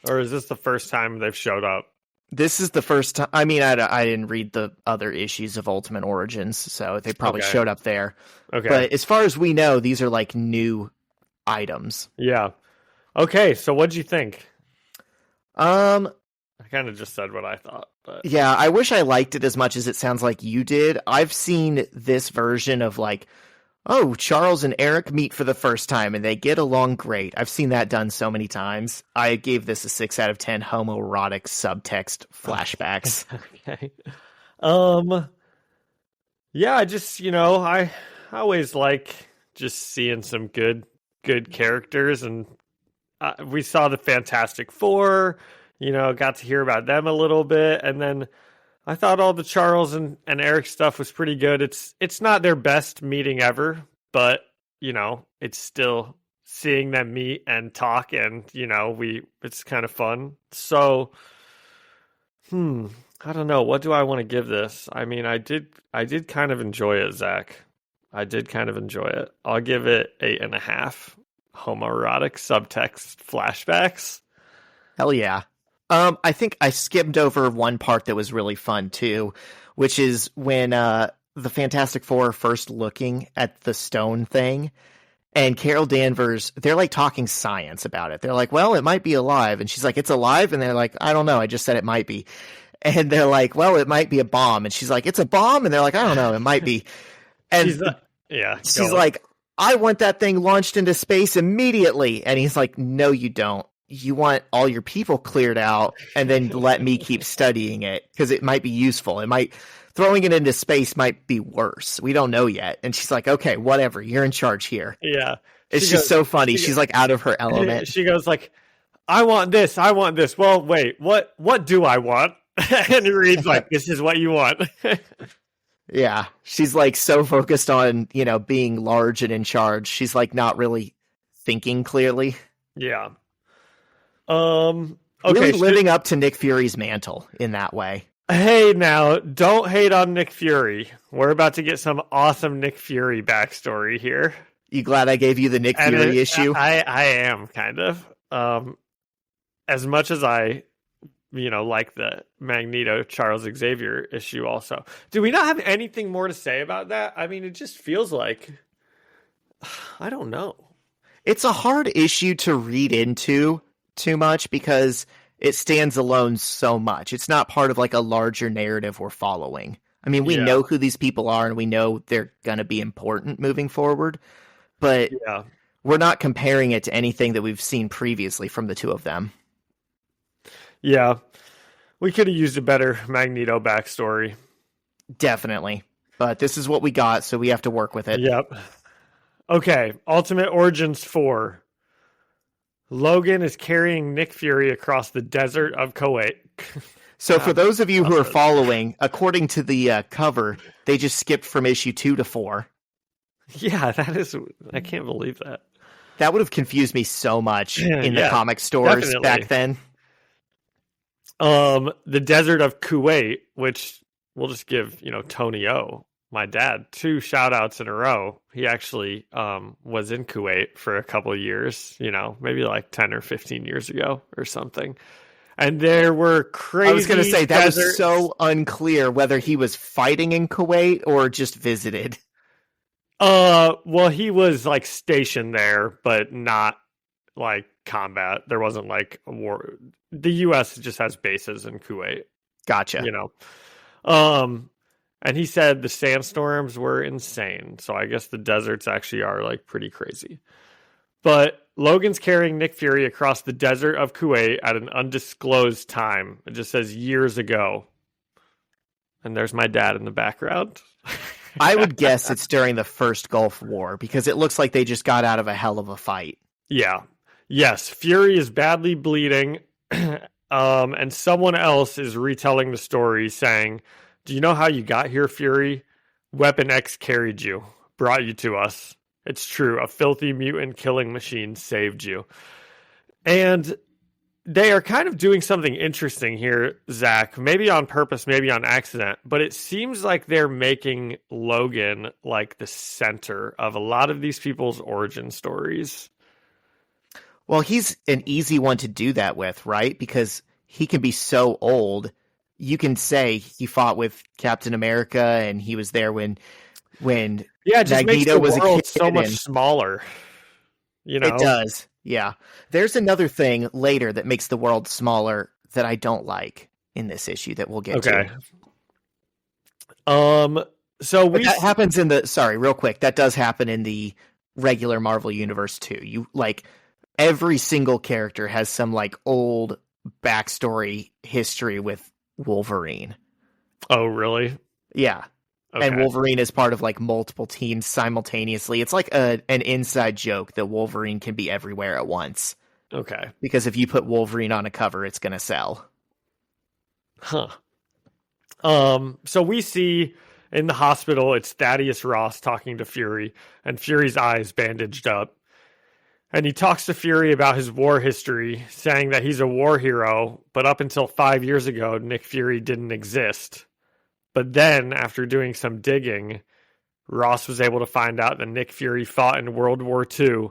Or is this the first time they've showed up? This is the first time. I mean, I didn't read the other issues of Ultimate Origins, so they probably showed up there. Okay. But as far as we know, these are like new items. Yeah. Okay, so what'd you think? I kind of just said what I thought. But Yeah, I wish I liked it as much as it sounds like you did. I've seen this version of like, oh, Charles and Eric meet for the first time and they get along great. I've seen that done so many times. I gave this a 6 out of 10 homoerotic subtext flashbacks. Okay. Yeah, I just, I always like just seeing some good characters, and we saw the Fantastic Four, got to hear about them a little bit, and then I thought all the Charles and Eric stuff was pretty good. It's not their best meeting ever, but it's still seeing them meet and talk, and it's kind of fun. So, I don't know. What do I want to give this? I mean, I did kind of enjoy it, Zach. I did kind of enjoy it. I'll give it 8.5 homoerotic subtext flashbacks. Hell yeah. I think I skimmed over one part that was really fun too, which is when the Fantastic Four are first looking at the stone thing, and Carol Danvers, they're like talking science about it. They're like, well, it might be alive. And she's like, it's alive? And they're like, I don't know. I just said it might be. And they're like, well, it might be a bomb. And she's like, it's a bomb? And they're like, I don't know. It might be. And she's like, I want that thing launched into space immediately. And he's like, no, you don't. You want all your people cleared out and then let me keep studying it because it might be useful. Throwing it into space might be worse. We don't know yet. And she's like, okay, whatever. You're in charge here. Yeah. It's just so funny. She's like out of her element. She goes like, I want this. Well, wait, what do I want? And he reads like, this is what you want. Yeah. She's like so focused on, being large and in charge. She's like not really thinking clearly. Yeah. Okay. Really living up to Nick Fury's mantle in that way. Hey, now, don't hate on Nick Fury. We're about to get some awesome Nick Fury backstory here. You glad I gave you the Nick Fury issue? I am, kind of. As much as I, like the Magneto Charles Xavier issue also. Do we not have anything more to say about that? I mean, it just feels like, I don't know. It's a hard issue to read into too much because it stands alone so much. It's not part of like a larger narrative we're following. I mean, we know who these people are and we know they're going to be important moving forward, but we're not comparing it to anything that we've seen previously from the two of them. Yeah. We could have used a better Magneto backstory. Definitely. But this is what we got, so we have to work with it. Yep. Okay. Ultimate Origins 4. Logan is carrying Nick Fury across the desert of Kuwait. So for those of you who are following, according to the cover, they just skipped from issue 2 to 4. Yeah, I can't believe that. That would have confused me so much in the comic stores back then. The desert of Kuwait, which we'll just give, Tony O, my dad, 2 shout outs in a row. He actually was in Kuwait for a couple of years, maybe like 10 or 15 years ago or something. And there were crazy. I was going to say that deserts. Was so unclear whether he was fighting in Kuwait or just visited. Well, he was like stationed there, but not like combat. There wasn't like a war. The U.S. just has bases in Kuwait. Gotcha. And he said the sandstorms were insane. So I guess the deserts actually are like pretty crazy. But Logan's carrying Nick Fury across the desert of Kuwait at an undisclosed time. It just says years ago. And there's my dad in the background. I would guess it's during the first Gulf War because it looks like they just got out of a hell of a fight. Yeah. Yes. Fury is badly bleeding. And someone else is retelling the story saying Do you know how you got here, Fury? Weapon X carried you, brought you to us. It's true, a filthy mutant killing machine saved you. And they are kind of doing something interesting here, Zach. Maybe on purpose, maybe on accident. But it seems like they're making Logan like the center of a lot of these people's origin stories. Well, he's an easy one to do that with, right? Because he can be so old. You can say he fought with Captain America and he was there when Yeah, it just makes Magneto the was a world kid so much and- smaller. You know? It does. Yeah. There's another thing later that makes the world smaller that I don't like in this issue that we'll get Okay. to. So But that happens in real quick. That does happen in the regular Marvel universe too. You like every single character has some like old backstory history with Wolverine. Oh, really? Yeah. Okay. And Wolverine is part of like multiple teams simultaneously. It's like an inside joke that Wolverine can be everywhere at once. Okay. Because if you put Wolverine on a cover, it's going to sell. Huh. So we see in the hospital, it's Thaddeus Ross talking to Fury, and Fury's eyes bandaged up. And he talks to Fury about his war history, saying that he's a war hero, but up until 5 years ago, Nick Fury didn't exist. But then, after doing some digging, Ross was able to find out that Nick Fury fought in World War II.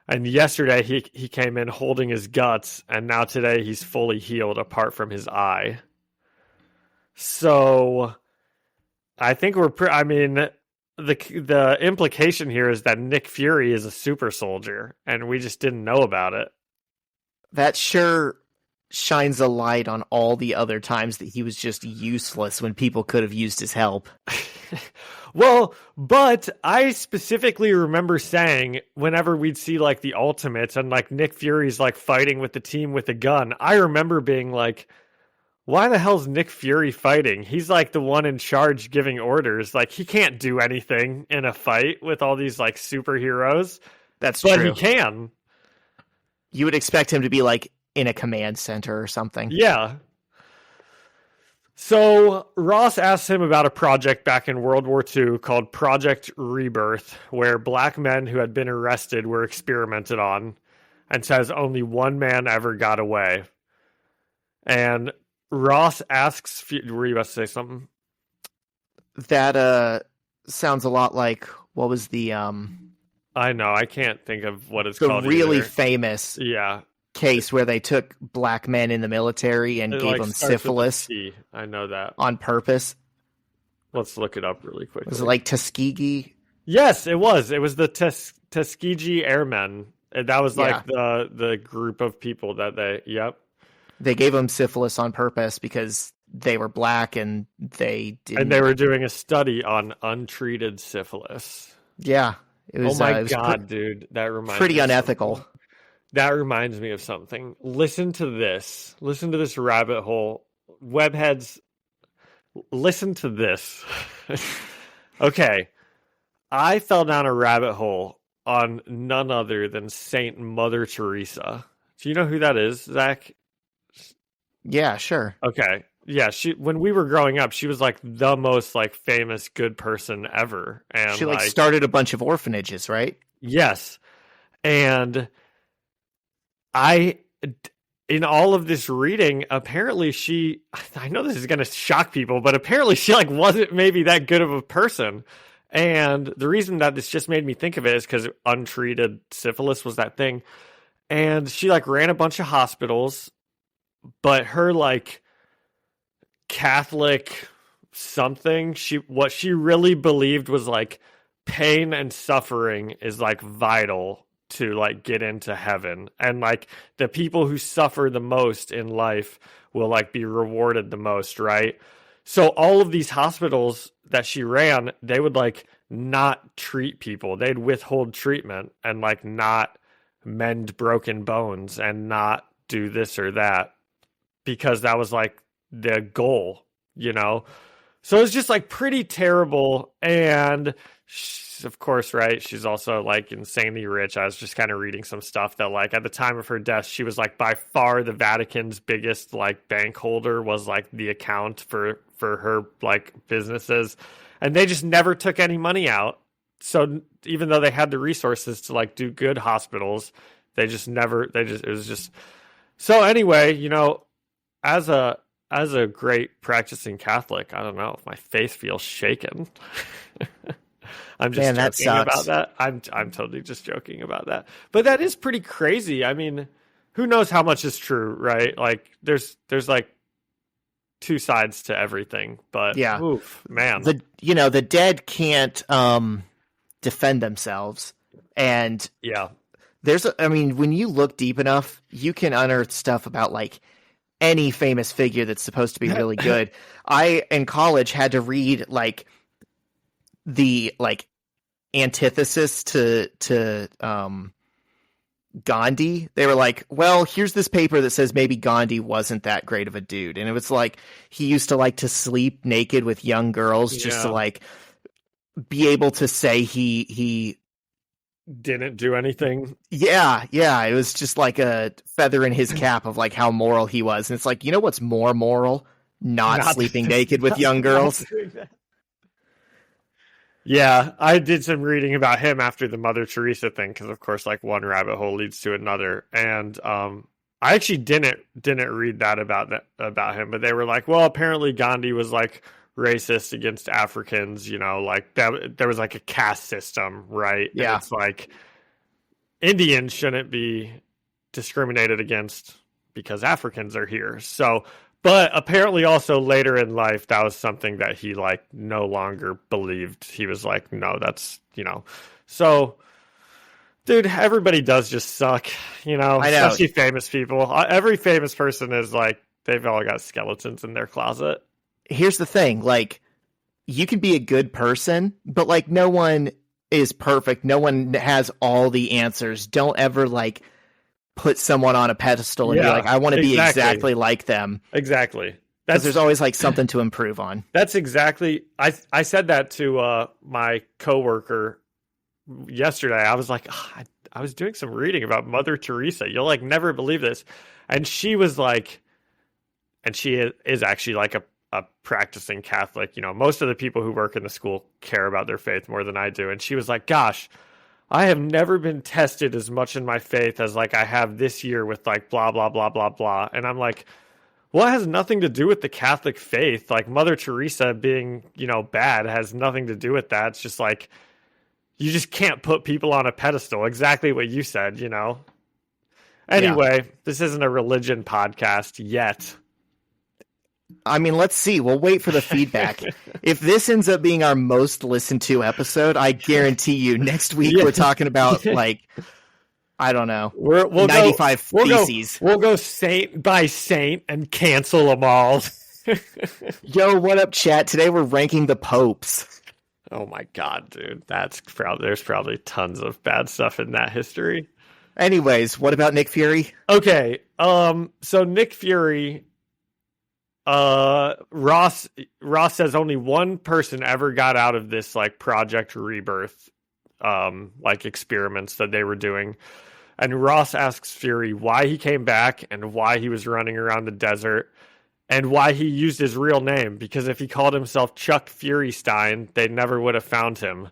And yesterday, he came in holding his guts, and now today he's fully healed apart from his eye. So, I think the implication here is that Nick Fury is a super soldier, and we just didn't know about it. That sure shines a light on all the other times that he was just useless when people could have used his help. Well, but I specifically remember saying whenever we'd see like the Ultimates and like Nick Fury's like fighting with the team with a gun, I remember being like, why the hell's Nick Fury fighting? He's like the one in charge giving orders. Like he can't do anything in a fight with all these like superheroes. But But true. he can. You would expect him to be like in a command center or something. Yeah. So Ross asks him about a project back in World War II called Project Rebirth, where black men who had been arrested were experimented on, and says only one man ever got away. And Ross asks, were you about to say something? That sounds a lot like what was the I know, I can't think of what it's called. really either. famous Yeah. case where they took black men in the military and It, gave like, them starts with a syphilis T. I know that. on purpose. Let's look it up really quickly. Was it like Tuskegee? Yes, it was. It was the Tuskegee Airmen. And that was like the group of people that yep. They gave them syphilis on purpose because they were black and they didn't. And they were doing a study on untreated syphilis. Yeah. It was, oh my it was God, dude. That reminds pretty me of unethical. something. That reminds me of something. Listen to this. Listen to this rabbit hole. Webheads, listen to this. Okay. I fell down a rabbit hole on none other than Saint Mother Teresa. Do you know who that is, Zach? Yeah, sure. Okay. Yeah, when we were growing up, she was like the most like famous good person ever. And She like started a bunch of orphanages, right? yes. And in all of this reading, apparently I know this is going to shock people, but apparently she like wasn't maybe that good of a person. And the reason that this just made me think of it is because untreated syphilis was that thing. And she like ran a bunch of hospitals, but her like Catholic something, what she really believed was like pain and suffering is like vital to like get into heaven, and like the people who suffer the most in life will like be rewarded the most, right? So all of these hospitals that she ran, they would like not treat people. They'd withhold treatment and like not mend broken bones and not do this or that because that was like the goal, you know? So it's just like pretty terrible. And of course, right, she's also like insanely rich. I was just kind of reading some stuff that like at the time of her death, she was like by far the Vatican's biggest like bank holder was like the account for for her like businesses, and they just never took any money out. So even though they had the resources to like do good hospitals, it was just. So anyway, you know, as a great practicing Catholic, I don't know if my faith feels shaken. I'm just joking about that. I'm totally just joking about that. But that is pretty crazy. I mean, who knows how much is true, right? Like there's like two sides to everything. But yeah, oof, man. The dead can't defend themselves. And yeah. When you look deep enough, you can unearth stuff about like any famous figure that's supposed to be really good. I, in college, had to read like the like antithesis to Gandhi. They were like, well, here's this paper that says maybe Gandhi wasn't that great of a dude. And it was like, he used to like to sleep naked with young girls just to like be able to say he didn't do anything. Yeah. It was just like a feather in his cap of like how moral he was. And it's like, you know what's more moral? Not sleeping naked with young girls. Yeah, I did some reading about him after the Mother Teresa thing, because of course, like one rabbit hole leads to another. And I actually didn't read that about him, but they were like, well, apparently Gandhi was like racist against Africans, you know, like that there was like a caste system, right? Yeah. And it's like Indians shouldn't be discriminated against because Africans are here. So, but apparently also later in life, that was something that he like no longer believed. He was like, no, that's, you know, so dude, everybody does just suck, you know, I know. Especially famous people. Every famous person is like, they've all got skeletons in their closet. Here's the thing, like, you can be a good person, but like no one is perfect. No one has all the answers. Don't ever like put someone on a pedestal and be like, I want to be exactly like them. Exactly. Because there's always like something to improve on. That's exactly. I said that to my coworker yesterday. I was like, I was doing some reading about Mother Teresa. You'll like never believe this. And she was like, and she is actually like a practicing Catholic. You know, most of the people who work in the school care about their faith more than I do. And she was like, gosh, I have never been tested as much in my faith as like I have this year with like blah, blah, blah, blah, blah. And I'm like, well, it has nothing to do with the Catholic faith. Like Mother Teresa being, you know, bad has nothing to do with that. It's just like, you just can't put people on a pedestal. Exactly what you said, you know? Anyway, This isn't a religion podcast yet. I mean, let's see. We'll wait for the feedback. If this ends up being our most listened to episode, I guarantee you next week we're talking about like, I don't know, we'll 95 theses. We'll go saint by saint and cancel them all. Yo, what up, chat? Today we're ranking the popes. Oh my God, dude. There's probably tons of bad stuff in that history. Anyways, what about Nick Fury? Okay. So Nick Fury, Ross says only one person ever got out of this like Project Rebirth like experiments that they were doing. And Ross asks Fury why he came back and why he was running around the desert and why he used his real name, because if he called himself Chuck Furystein, they never would have found him.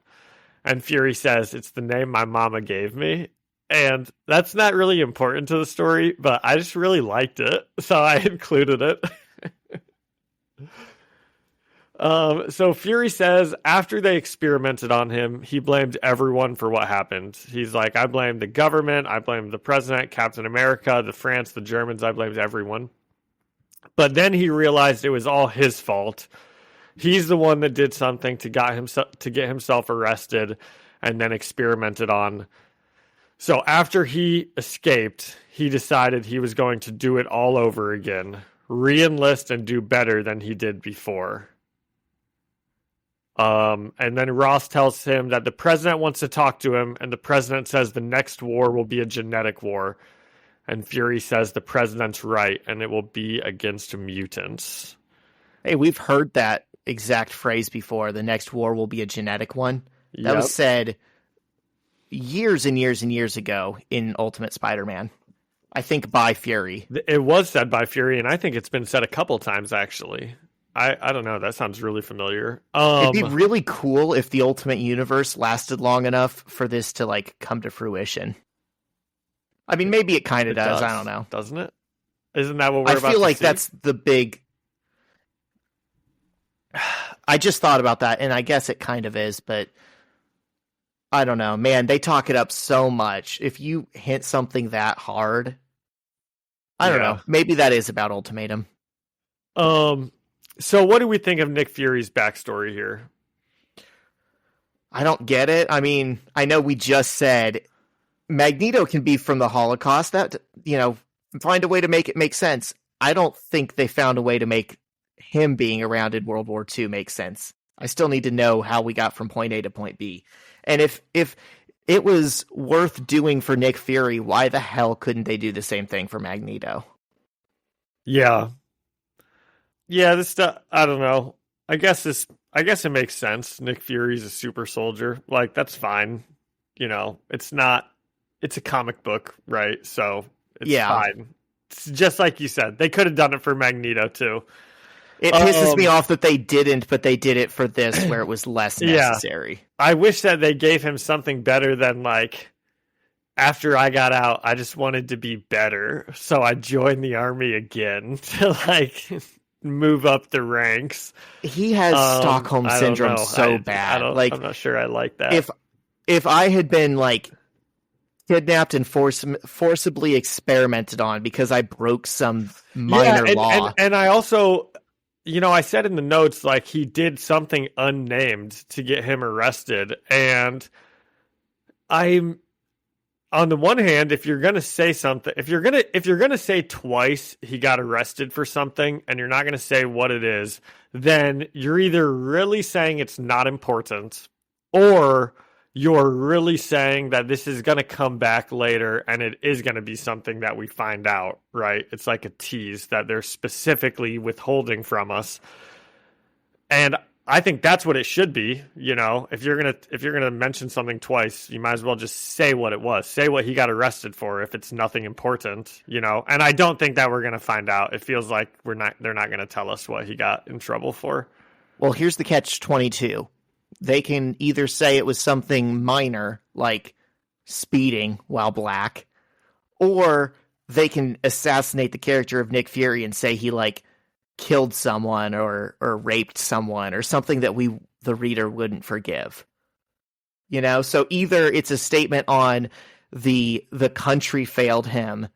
And Fury says, it's the name my mama gave me. And that's not really important to the story, but I just really liked it, so I included it. So Fury says after they experimented on him, he blamed everyone for what happened. He's like, I blamed the government, I blamed the president, Captain America, the France, the Germans, I blamed everyone. But then he realized it was all his fault. He's the one that did something to get himself arrested and then experimented on. So after he escaped, he decided he was going to do it all over again, re-enlist and do better than he did before. And then Ross tells him that the president wants to talk to him, and the president says the next war will be a genetic war. And Fury says the president's right, and it will be against mutants. Hey, we've heard that exact phrase before. The next war will be a genetic one. That was said years and years and years ago in Ultimate Spider-Man. I think by Fury. It was said by Fury, and I think it's been said a couple times, actually. I don't know. That sounds really familiar. It'd be really cool if the Ultimate Universe lasted long enough for this to like come to fruition. I mean, maybe it kind of does. I don't know. Doesn't it? Isn't that what we're about I feel to like see? that's the big... I just thought about that, and I guess it kind of is, but I don't know. Man, they talk it up so much. If you hint something that hard, I don't know. Maybe that is about Ultimatum. So what do we think of Nick Fury's backstory here? I don't get it. I mean, I know we just said Magneto can be from the Holocaust. That, find a way to make it make sense. I don't think they found a way to make him being around in World War II make sense. I still need to know how we got from point A to point B. And if it was worth doing for Nick Fury, why the hell couldn't they do the same thing for Magneto? Yeah. Yeah, this stuff, I don't know. I guess it makes sense. Nick Fury's a super soldier. Like, that's fine. It's a comic book, right? So it's fine. It's just like you said. They could have done it for Magneto too. It pisses me off that they didn't, but they did it for this where it was less necessary. I wish that they gave him something better than like, after I got out, I just wanted to be better. So I joined the army again to like move up the ranks. He has Stockholm syndrome so bad. I'm not sure I like that. If I had been like kidnapped and forcibly experimented on because I broke some minor law. And I also, I said in the notes, like, he did something unnamed to get him arrested. And I'm, on the one hand, if you're going to say something, if you're going to say twice he got arrested for something and you're not going to say what it is, then you're either really saying it's not important or you're really saying that this is going to come back later and it is going to be something that we find out, right? It's like a tease that they're specifically withholding from us. And I think that's what it should be. If you're going to mention something twice, you might as well just say what it was. Say what he got arrested for if it's nothing important, And I don't think that we're going to find out. It feels like they're not going to tell us what he got in trouble for. Well, here's the catch-22. They can either say it was something minor, like speeding while black, or they can assassinate the character of Nick Fury and say he, like, killed someone or raped someone or something that the reader wouldn't forgive. So either it's a statement on the country failed him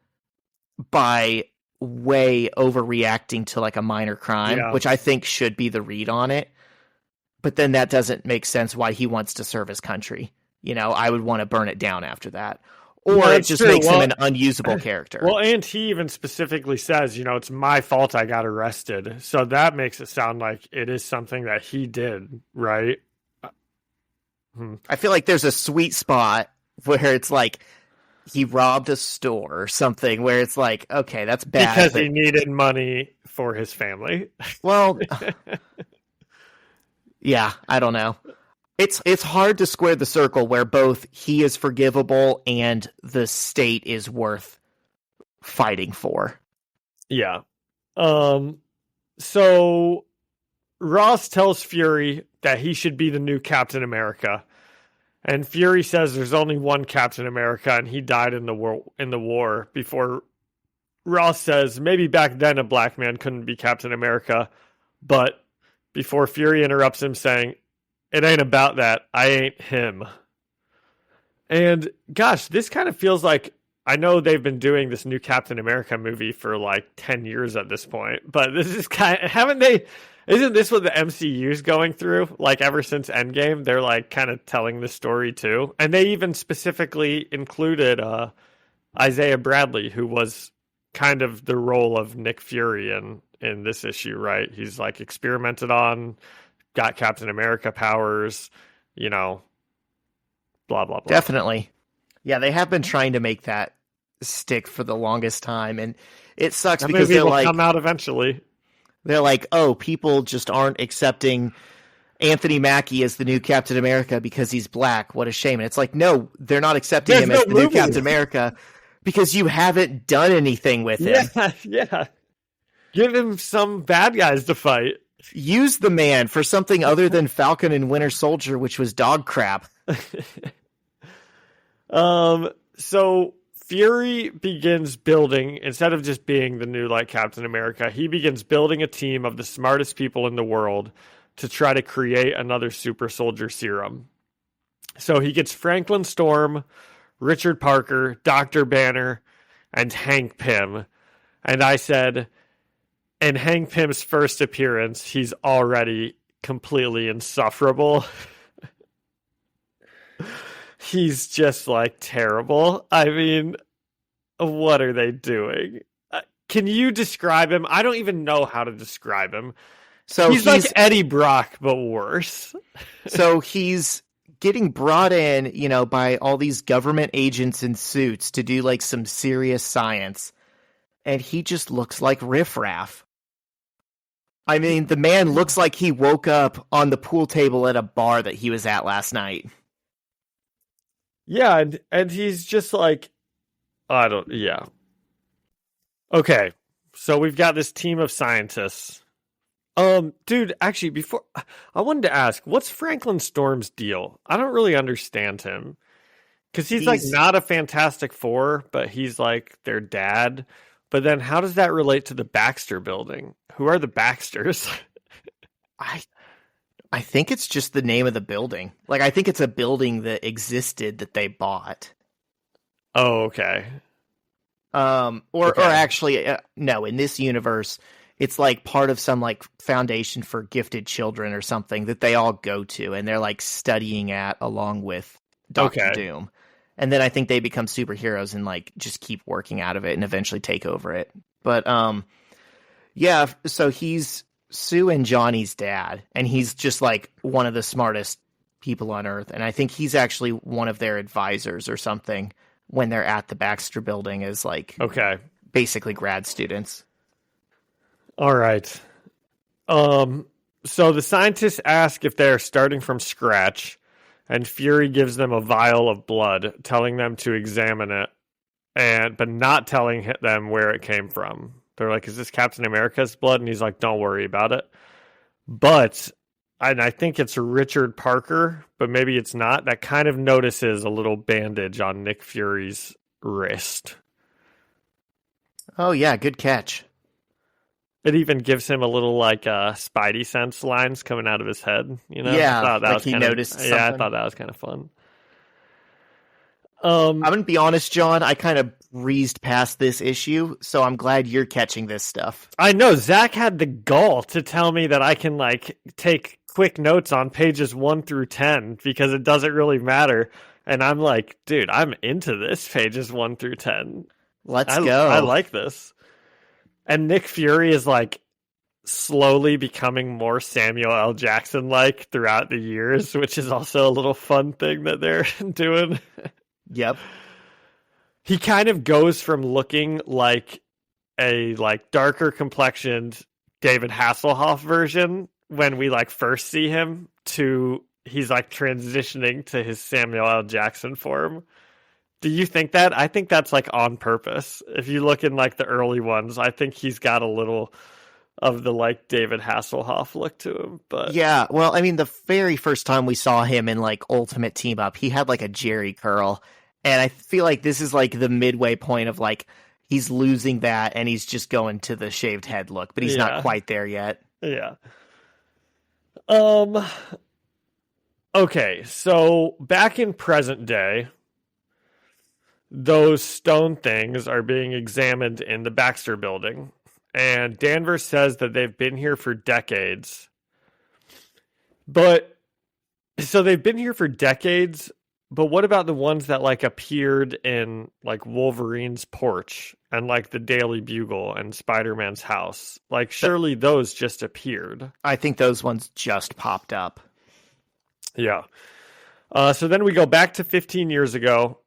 by way overreacting to, like, a minor crime, which I think should be the read on it. But then that doesn't make sense why he wants to serve his country. I would want to burn it down after that. Or it just makes him an unusable character. Well, and he even specifically says, it's my fault I got arrested. So that makes it sound like it is something that he did, right? I feel like there's a sweet spot where it's like he robbed a store or something where it's like, okay, that's bad. Because he needed money for his family. Well... Yeah, I don't know. It's hard to square the circle where both he is forgivable and the state is worth fighting for. Yeah. So Ross tells Fury that he should be the new Captain America. And Fury says there's only one Captain America and he died in the war before Ross says maybe back then a black man couldn't be Captain America, but before Fury interrupts him saying, it ain't about that. I ain't him. And gosh, this kind of feels like, I know they've been doing this new Captain America movie for like 10 years at this point, but this is isn't this what the MCU is going through? Like ever since Endgame, they're like kind of telling the story too. And they even specifically included Isaiah Bradley, who was kind of the role of Nick Fury in this issue, right? He's like experimented on, got Captain America powers, blah, blah, blah. Definitely. Yeah, they have been trying to make that stick for the longest time, and it sucks that because movie will like come out eventually. They're like, oh, people just aren't accepting Anthony Mackie as the new Captain America because he's black. What a shame. And it's like, no, they're not accepting him as the new Captain America because you haven't done anything with him. Yeah. Give him some bad guys to fight. use the man for something other than Falcon and Winter Soldier, which was dog crap. So Fury begins building, instead of just being the new like Captain America, he begins building a team of the smartest people in the world to try to create another super soldier serum. So he gets Franklin Storm, Richard Parker, Dr. Banner, and Hank Pym. And I said, in Hank Pym's first appearance, he's already completely insufferable. He's just like terrible. I mean, what are they doing? Can you describe him? I don't even know how to describe him. So he's like Eddie Brock, but worse. So he's getting brought in, you know, by all these government agents in suits to do like some serious science. And he just looks like riffraff. I mean, the man looks like he woke up on the pool table at a bar that he was at last night. Yeah, and he's just like, yeah. Okay, so we've got this team of scientists. Dude, actually, before, I wanted to ask, what's Franklin Storm's deal? I don't really understand him. Because he's like not a Fantastic Four, but he's like their dad. But then how does that relate to the Baxter building? Who are the Baxters? I think it's just the name of the building. Like, I think it's a building that existed that they bought. Oh, okay. Or actually, no, in this universe, it's like part of some like foundation for gifted children or something that they all go to, and they're like studying at along with Doctor Doom. And then I think they become superheroes and like just keep working out of it and eventually take over it. But yeah, so he's Sue and Johnny's dad, and he's just like one of the smartest people on Earth. And I think he's actually one of their advisors or something when they're at the Baxter building as like basically grad students. All right. So the scientists ask if they're starting from scratch, and Fury gives them a vial of blood, telling them to examine it, but not telling them where it came from. They're like, is this Captain America's blood? And he's like, don't worry about it. But, and I think it's Richard Parker, but maybe it's not, that kind of notices a little bandage on Nick Fury's wrist. Oh, yeah, good catch. It even gives him a little, like, Spidey sense lines coming out of his head. You know? Yeah, I thought that like was he noticed something. Yeah, I thought that was kind of fun. I'm going to be honest, John, I kind of breezed past this issue, so I'm glad you're catching this stuff. I know, Zach had the gall to tell me that I can, like, take quick notes on pages 1 through 10 because it doesn't really matter. And I'm like, dude, I'm into this, pages 1 through 10. Let's go. I like this. And Nick Fury is, like, slowly becoming more Samuel L. Jackson-like throughout the years, which is also a little fun thing that they're doing. Yep. He kind of goes from looking like a like darker complexioned David Hasselhoff version when we like first see him to he's like transitioning to his Samuel L. Jackson form. Do you think that? I think that's like on purpose. If you look in like the early ones, I think he's got a little of the like David Hasselhoff look to him. But yeah, well, I mean, the very first time we saw him in like Ultimate Team Up, he had like a Jerry curl. And I feel like this is like the midway point of like he's losing that and he's just going to the shaved head look, but he's not quite there yet. Yeah. Okay, so back in present day, those stone things are being examined in the Baxter building. And Danvers says that they've been here for decades. But so they've been here for decades. But what about the ones that like appeared in like Wolverine's porch and like the Daily Bugle and Spider-Man's house? Like surely those just appeared. I think those ones just popped up. Yeah. So then we go back to 15 years ago.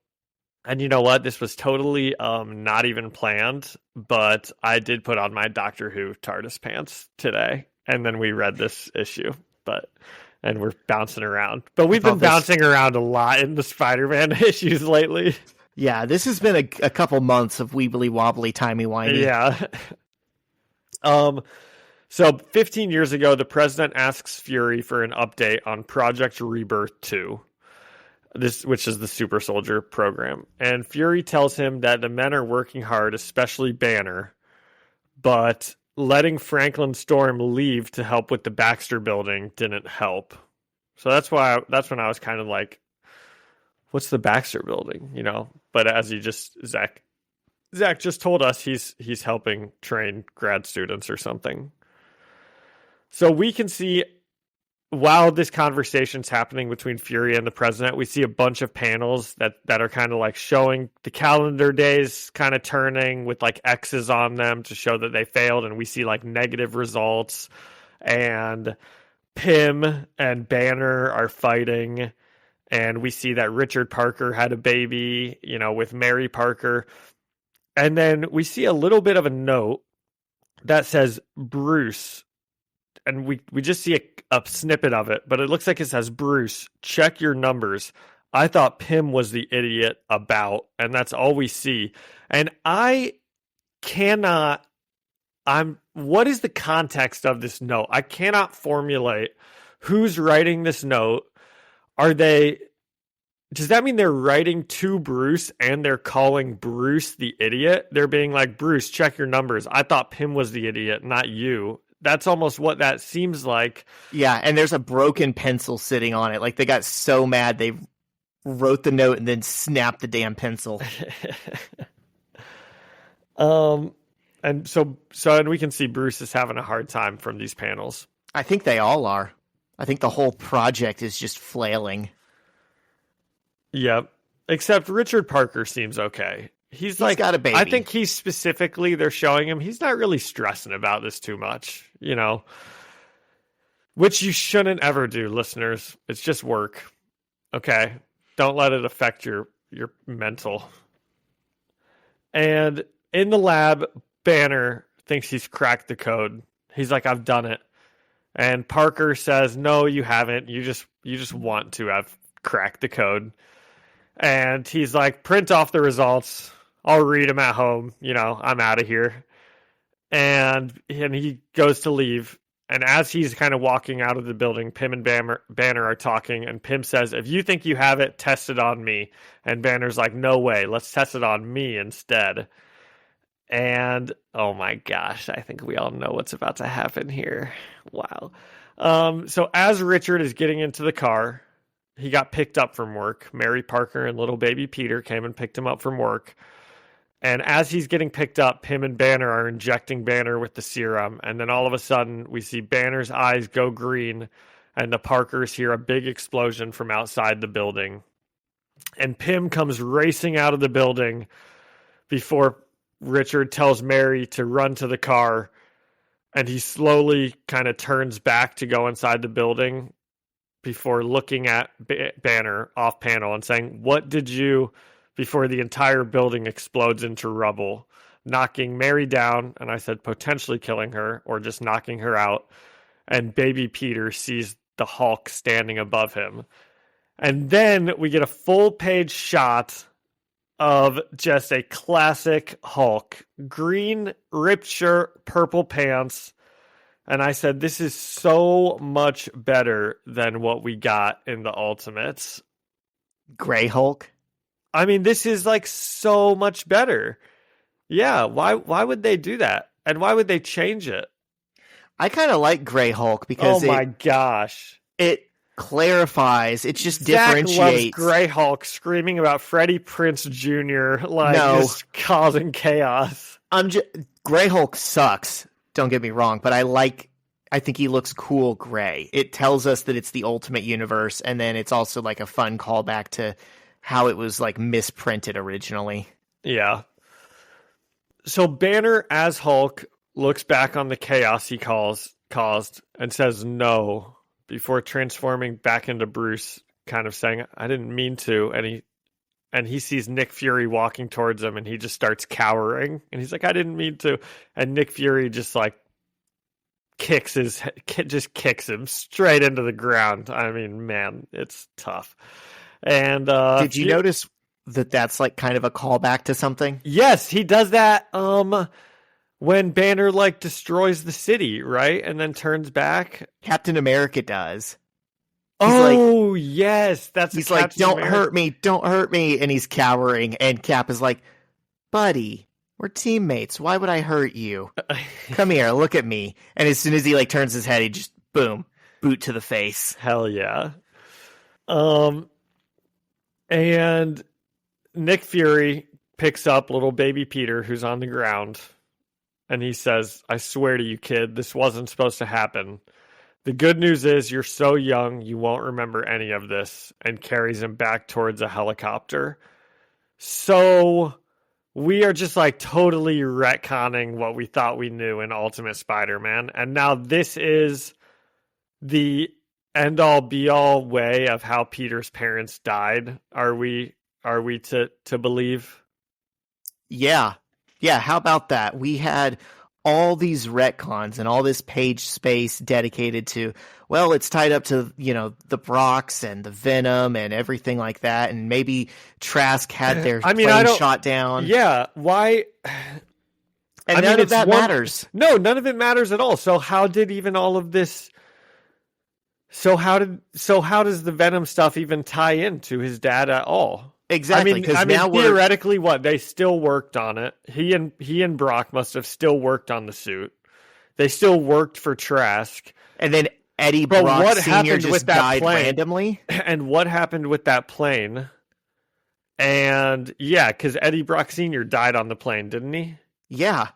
And you know what? This was totally not even planned. But I did put on my Doctor Who TARDIS pants today. And then we read this issue. And we're bouncing around. But we've been bouncing around a lot in the Spider-Man issues lately. Yeah, this has been a couple months of weebly wobbly timey wimey. Yeah. So 15 years ago, the president asks Fury for an update on Project Rebirth 2, which is the super soldier program. And Fury tells him that the men are working hard, especially Banner, but letting Franklin Storm leave to help with the Baxter building didn't help. So that's when I was kind of like, what's the Baxter building, you know? But as Zach just told us, he's helping train grad students or something. So we can see, while this conversation's happening between Fury and the president, we see a bunch of panels that are kind of like showing the calendar days kind of turning with like X's on them to show that they failed. And we see like negative results, and Pym and Banner are fighting. And we see that Richard Parker had a baby, you know, with Mary Parker. And then we see a little bit of a note that says Bruce. And we just see a snippet of it, but it looks like it says, Bruce, check your numbers. I thought Pym was the idiot about, and that's all we see. And what is the context of this note? I cannot formulate who's writing this note. Does that mean they're writing to Bruce and they're calling Bruce the idiot? They're being like, Bruce, check your numbers. I thought Pym was the idiot, not you. That's almost what that seems like. Yeah, and there's a broken pencil sitting on it. Like, they got so mad they wrote the note and then snapped the damn pencil. And so we can see Bruce is having a hard time from these panels. I think they all are. I think the whole project is just flailing. Yep. Except Richard Parker seems okay. He's like, got a baby. I think they're showing him, he's not really stressing about this too much, you know, which you shouldn't ever do, listeners. It's just work. Okay. Don't let it affect your mental. And in the lab, Banner thinks he's cracked the code. He's like, I've done it. And Parker says, no, you haven't. You just want to have cracked the code. And he's like, print off the results. I'll read them at home. You know, I'm out of here. And he goes to leave. And as he's kind of walking out of the building, Pym and Banner are talking. And Pym says, if you think you have it, test it on me. And Banner's like, no way. Let's test it on me instead. And, oh my gosh, I think we all know what's about to happen here. Wow. So as Richard is getting into the car, he got picked up from work. Mary Parker and little baby Peter came and picked him up from work. And as he's getting picked up, Pym and Banner are injecting Banner with the serum. And then all of a sudden, we see Banner's eyes go green, and the Parkers hear a big explosion from outside the building. And Pym comes racing out of the building before Richard tells Mary to run to the car. And he slowly kind of turns back to go inside the building before looking at Banner off panel and saying, what did you... before the entire building explodes into rubble, knocking Mary down, and I said potentially killing her, or just knocking her out, and baby Peter sees the Hulk standing above him. And then we get a full-page shot of just a classic Hulk. Green, ripped shirt, purple pants, and I said, this is so much better than what we got in the Ultimates. Gray Hulk? I mean, this is like so much better. Yeah, why would they do that? And why would they change it? I kind of like Gray Hulk because my gosh. It clarifies, it just Zach differentiates. Loves Gray Hulk screaming about Freddie Prinze Jr. Just causing chaos. Gray Hulk sucks, don't get me wrong, but I think he looks cool gray. It tells us that it's the Ultimate Universe, and then it's also like a fun callback to how it was like misprinted originally. Yeah. So Banner as Hulk looks back on the chaos he caused and says no before transforming back into Bruce, kind of saying, I didn't mean to. And he sees Nick Fury walking towards him, and he just starts cowering, and he's like, I didn't mean to. And Nick Fury just like kicks him straight into the ground. I mean, man, it's tough. And did you notice that that's like kind of a callback to something? Yes, he does that. when Banner like destroys the city, right? And then turns back. Captain America does. Yes, that's he's like, don't hurt me, and he's cowering, and Cap is like, buddy, we're teammates. Why would I hurt you? Come here, look at me. And as soon as he like turns his head, he just boom, boot to the face. Hell yeah. And Nick Fury picks up little baby Peter, who's on the ground, and he says, I swear to you, kid, this wasn't supposed to happen. The good news is you're so young, you won't remember any of this, and carries him back towards a helicopter. So we are just like totally retconning what we thought we knew in Ultimate Spider-Man. And now this is the end-all be-all way of how Peter's parents died. Are we to believe? Yeah. How about that? We had all these retcons and all this page space dedicated to, well, it's tied up to, the Brocks and the Venom and everything like that. And maybe Trask had their plane shot down. Yeah. Why? And none of that matters. No, none of it matters at all. So how did even all of this... So how does the Venom stuff even tie into his dad at all? Exactly. I mean, theoretically, they still worked on it. He and Brock must have still worked on the suit. They still worked for Trask. And then Eddie Brock Sr. just died randomly. And what happened with that plane? And yeah, because Eddie Brock Sr. died on the plane, didn't he? Yeah.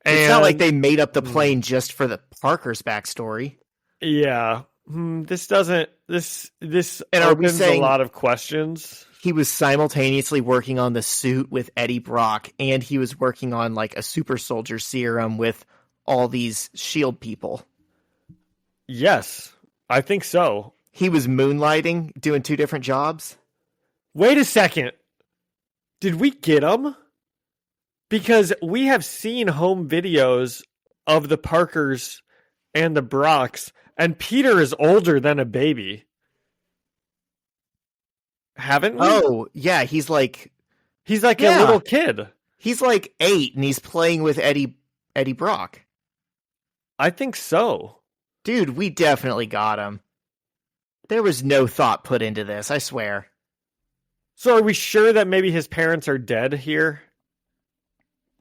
It's not like they made up the plane just for the Parker's backstory. Yeah. This opens a lot of questions. He was simultaneously working on the suit with Eddie Brock, and he was working on like a super soldier serum with all these SHIELD people. Yes, I think so. He was moonlighting, doing two different jobs. Wait a second. Did we get him? Because we have seen home videos of the Parkers and the Brocks, and Peter is older than a baby. Haven't we? Oh, yeah, he's like a little kid. He's like 8 and he's playing with Eddie Brock. I think so. Dude, we definitely got him. There was no thought put into this, I swear. So are we sure that maybe his parents are dead here?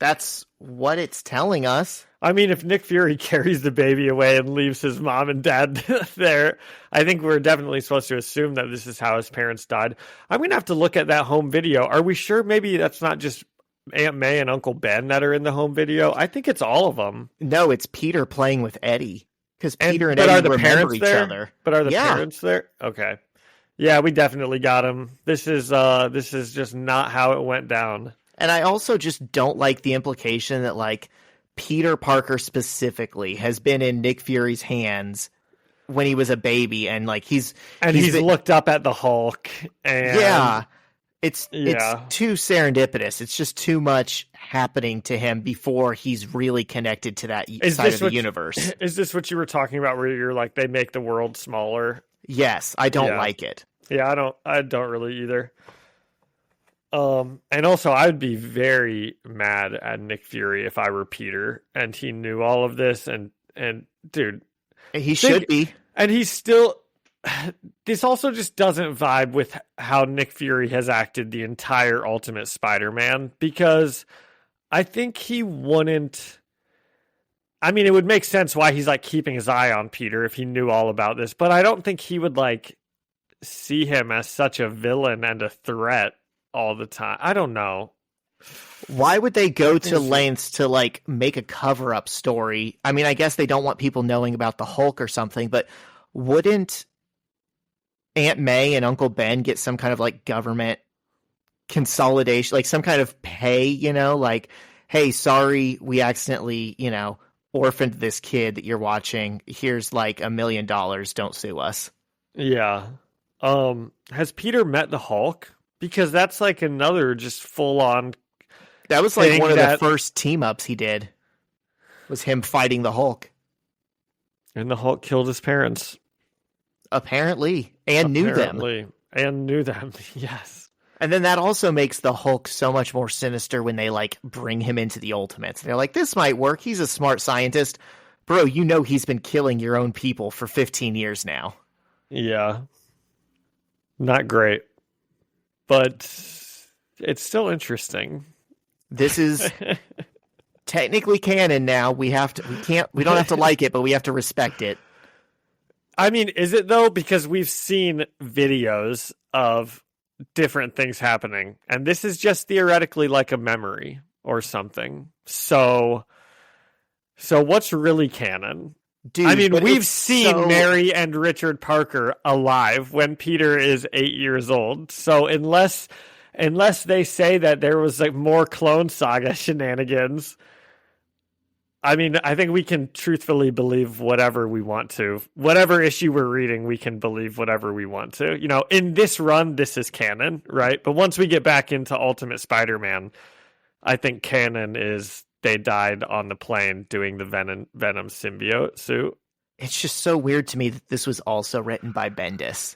That's what it's telling us. I mean, if Nick Fury carries the baby away and leaves his mom and dad there, I think we're definitely supposed to assume that this is how his parents died. I'm going to have to look at that home video. Are we sure maybe that's not just Aunt May and Uncle Ben that are in the home video? I think it's all of them. No, it's Peter playing with Eddie. Because Peter and Eddie remember each other. But are the parents there? Okay. Yeah, we definitely got him. This is just not how it went down. And I also just don't like the implication that, like, Peter Parker specifically has been in Nick Fury's hands when he was a baby, and like he's looked up at the Hulk. And it's too serendipitous. It's just too much happening to him before he's really connected to that side of the universe. Is this what you were talking about, where you're like, they make the world smaller? Yes, I don't like it. Yeah, I don't really either. And also I would be very mad at Nick Fury if I were Peter and he knew all of this, and dude, he should be. And he's still, this also just doesn't vibe with how Nick Fury has acted the entire Ultimate Spider-Man, because I think he wouldn't, I mean, it would make sense why he's like keeping his eye on Peter if he knew all about this, but I don't think he would like see him as such a villain and a threat all the time. I don't know. Why would they go to lengths to like make a cover-up story? I mean, I guess they don't want people knowing about the Hulk or something, but wouldn't Aunt May and Uncle Ben get some kind of like government consolidation, like some kind of pay, like, hey, sorry, we accidentally, orphaned this kid that you're watching. Here's like $1 million. Don't sue us. Yeah. Has Peter met the Hulk? Because that's like another just full on. That was like one of the first team ups he did. Was him fighting the Hulk. And the Hulk killed his parents. Apparently. And knew them. And knew them, yes. And then that also makes the Hulk so much more sinister when they like bring him into the Ultimates. They're like, this might work. He's a smart scientist. Bro, you know he's been killing your own people for 15 years now. Yeah. Not great. But it's still interesting. This is technically canon now. We don't have to like it, but we have to respect it. I mean, is it though? Because we've seen videos of different things happening, and this is just theoretically like a memory or something. So what's really canon? Dude, I mean, we've seen so... Mary and Richard Parker alive when Peter is 8 years old. So unless they say that there was like more Clone Saga shenanigans, I mean, I think we can truthfully believe whatever we want to. Whatever issue we're reading, we can believe whatever we want to. You know, in this run, this is canon, right? But once we get back into Ultimate Spider-Man, I think canon is they died on the plane doing the Venom symbiote suit. It's just so weird to me that this was also written by Bendis.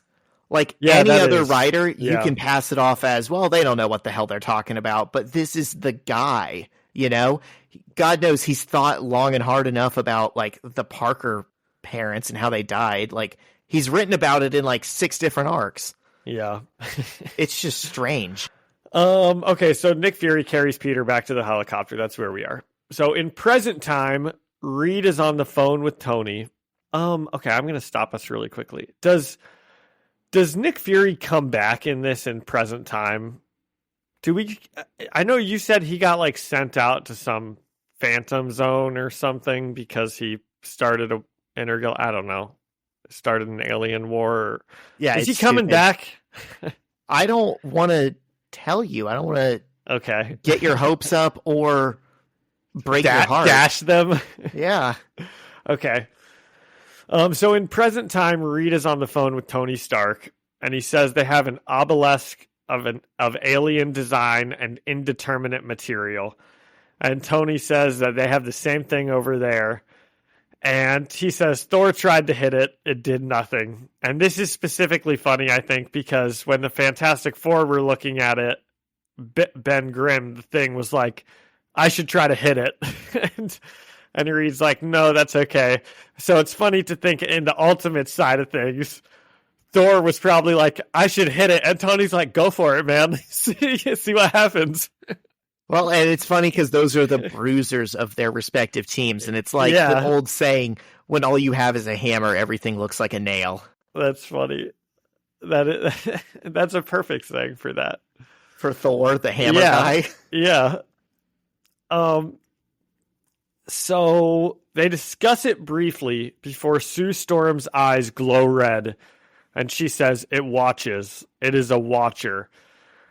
Like any other writer, you can pass it off as, well, they don't know what the hell they're talking about, but this is the guy, you know? God knows he's thought long and hard enough about like the Parker parents and how they died. Like he's written about it in like 6 different arcs. Yeah. It's just strange. Okay, so Nick Fury carries Peter back to the helicopter. That's where we are. So in present time, Reed is on the phone with Tony. Okay, I'm going to stop us really quickly. Does Nick Fury come back in this in present time? I know you said he got like sent out to some Phantom Zone or something because he started I don't know, started an alien war. Yeah, is he coming back? I don't want to tell you. I don't want to get your hopes up or break your heart. Dash them. Yeah. Okay. So in present time, Reed is on the phone with Tony Stark, and he says they have an obelisk of alien design and indeterminate material. And Tony says that they have the same thing over there. And he says Thor tried to hit it. It did nothing. And this is specifically funny, I think, because when the Fantastic Four were looking at it, Ben Grimm, the Thing, was like, I should try to hit it. and Reed's like, no, that's okay. So it's funny to think in the Ultimate side of things, Thor was probably like, I should hit it. And Tony's like, go for it, man. See what happens. Well, and it's funny because those are the bruisers of their respective teams. And it's like the old saying, when all you have is a hammer, everything looks like a nail. That's funny. That's a perfect thing for that. For Thor, the hammer guy. Yeah. So they discuss it briefly before Sue Storm's eyes glow red. And she says, it watches. It is a watcher.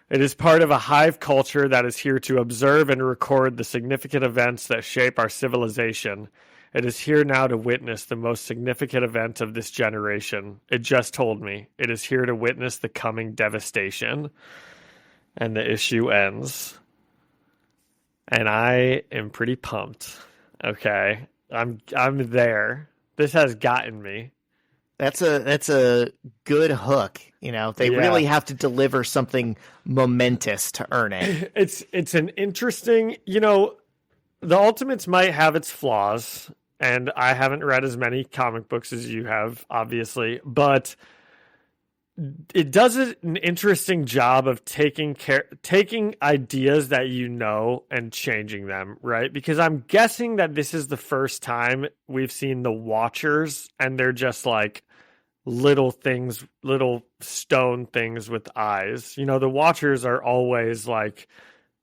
It is part of a hive culture that is here to observe and record the significant events that shape our civilization. It is here now to witness the most significant event of this generation. It just told me. It is here to witness the coming devastation. And the issue ends. And I am pretty pumped. Okay. I'm there. This has gotten me. That's a good hook. You know, they really have to deliver something momentous to earn it. It's an interesting, you know, the Ultimates might have its flaws, and I haven't read as many comic books as you have, obviously, but it does an interesting job of taking ideas that you know and changing them, right? Because I'm guessing that this is the first time we've seen the Watchers, and they're just like little things, little stone things with eyes. You know, the Watchers are always like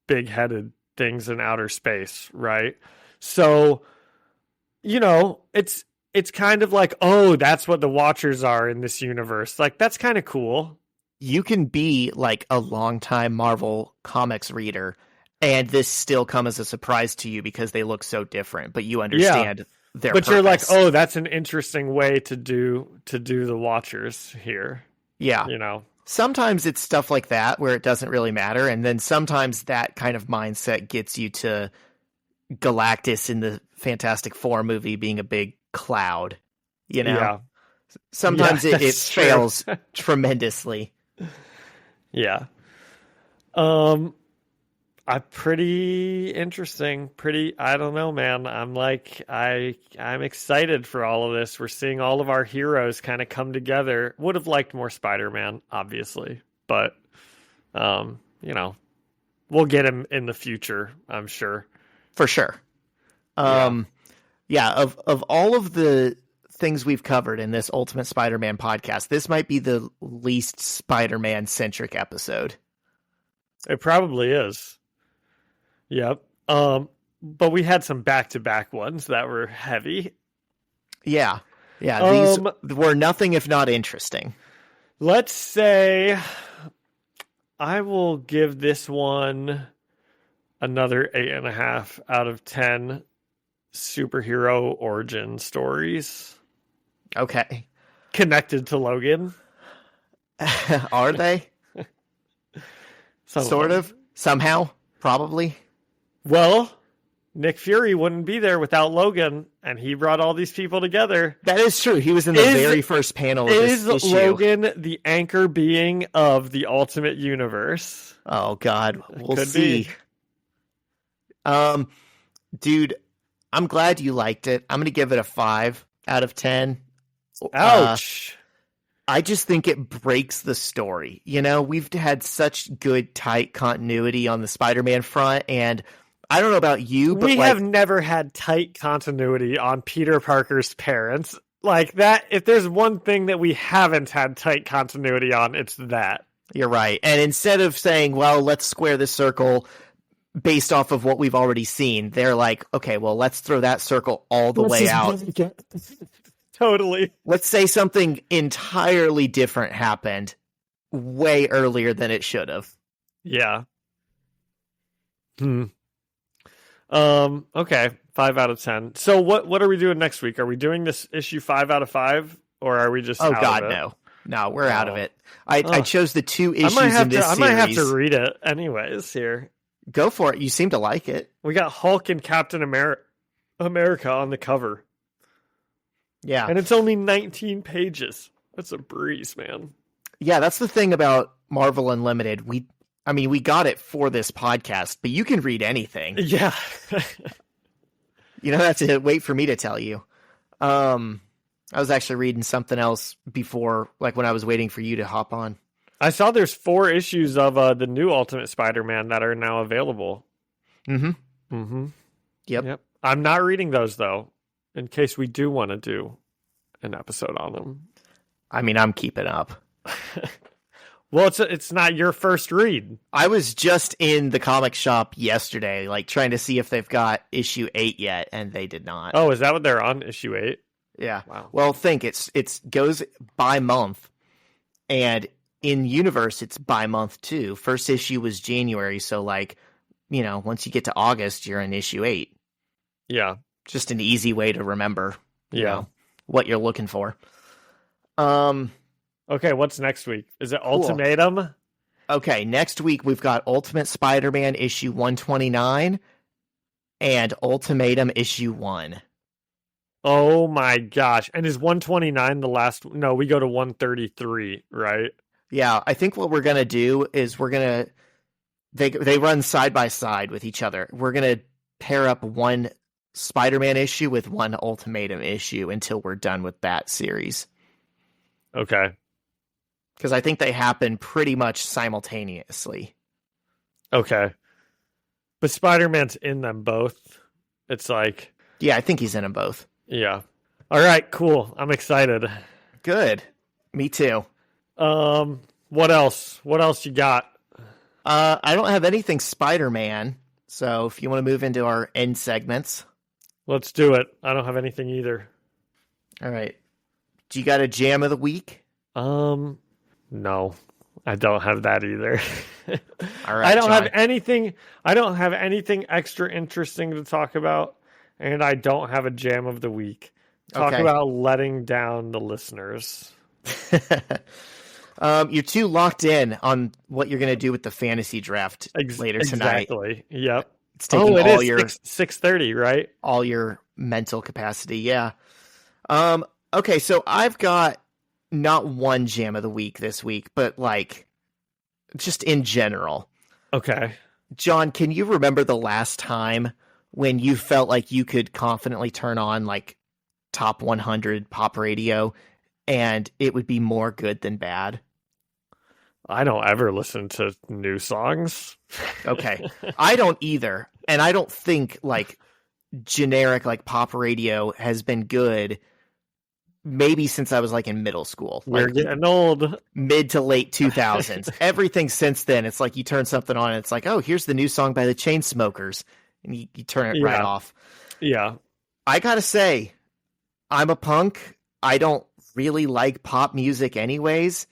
big-headed things in outer space, right? So, you know, it's kind of like, oh, that's what the Watchers are in this universe. Like, that's kind of cool. You can be like a longtime Marvel Comics reader, and this still come as a surprise to you because they look so different, but you understand their purpose. You're like, oh, that's an interesting way to do the Watchers here. Yeah. You know, sometimes it's stuff like that where it doesn't really matter, and then sometimes that kind of mindset gets you to Galactus in the Fantastic Four movie being a big cloud, you know? Yeah. Sometimes it fails tremendously. Yeah. Pretty interesting. I don't know, man. I'm excited for all of this. We're seeing all of our heroes kind of come together. Would have liked more Spider-Man, obviously, but we'll get him in the future, I'm sure. For sure. Yeah, of all of the things we've covered in this Ultimate Spider-Man podcast, this might be the least Spider-Man centric episode. It probably is. Yep. But we had some back-to-back ones that were heavy. Yeah. These were nothing if not interesting. Let's say I will give this one another 8.5 out of 10 superhero origin stories. Okay. Connected to Logan. Are they? Sort of. Somehow. Probably. Well, Nick Fury wouldn't be there without Logan, and he brought all these people together. That is true. He was in the very first panel of this issue. Is Logan the anchor being of the Ultimate Universe? Oh, God. We'll Could see. Be. Dude, I'm glad you liked it. I'm going to give it a 5 out of 10. Ouch. I just think it breaks the story. You know, we've had such good, tight continuity on the Spider-Man front, and I don't know about you, but we have never had tight continuity on Peter Parker's parents. Like that, if there's one thing that we haven't had tight continuity on, it's that. You're right. And instead of saying, well, let's square this circle based off of what we've already seen, they're like, okay, well, let's throw that circle all the way out. Totally. Let's say something entirely different happened way earlier than it should have. Yeah. Okay, 5 out of 10. So what are we doing next week? Are we doing this issue 5 out of 5, or are we just Oh out God, of it? no, we're out of it. I chose the 2 issues in this series. I might have to read it anyways here. Go for it. You seem to like it. We got Hulk and Captain America on the cover. Yeah. And it's only 19 pages. That's a breeze, man. Yeah, that's the thing about Marvel Unlimited. We got it for this podcast, but you can read anything. Yeah. You don't have to wait for me to tell you. I was actually reading something else before, like when I was waiting for you to hop on. I saw there's 4 issues of the new Ultimate Spider-Man that are now available. Yep. I'm not reading those, though, in case we do want to do an episode on them. I mean, I'm keeping up. Well, it's not your first read. I was just in the comic shop yesterday, like trying to see if they've got issue 8 yet, and they did not. Oh, is that what they're on, issue 8? Yeah. Wow. Well, it goes by month, and in universe it's by month too. First issue was January, so once you get to August, you're in issue 8. Yeah. Just an easy way to remember what you're looking for. Okay, what's next week? Is it Ultimatum? Okay, next week we've got Ultimate Spider-Man issue 129 and Ultimatum issue 1. Oh my gosh. And is 129 the last? No, we go to 133, right? Yeah, I think what we're going to do is they run side by side with each other. We're going to pair up one Spider-Man issue with one Ultimatum issue until we're done with that series. Okay. Because I think they happen pretty much simultaneously. Okay. But Spider-Man's in them both. It's like... Yeah, I think he's in them both. Yeah. All right, cool. I'm excited. Good. Me too. What else? What else you got? I don't have anything Spider-Man, so if you want to move into our end segments. Let's do it. I don't have anything either. All right. Do you got a jam of the week? No, I don't have that either. All right. I don't have anything extra interesting to talk about, and I don't have a jam of the week. Talk about letting down the listeners. You're too locked in on what you're going to do with the fantasy draft later tonight. Exactly. Yep. It's taking all your 6:30, right? All your mental capacity. Yeah. Okay, so I've got not one jam of the week this week, but just in general. Okay. John, can you remember the last time when you felt like you could confidently turn on like top 100 pop radio and it would be more good than bad? I don't ever listen to new songs. Okay. I don't either. And I don't think like generic like pop radio has been good maybe since I was like in middle school. We're like, getting old. Mid to late 2000s. Everything since then, it's like you turn something on and it's like, oh, here's the new song by the Chainsmokers. And you turn it right off. Yeah. I gotta say, I'm a punk. I don't really like pop music anyways.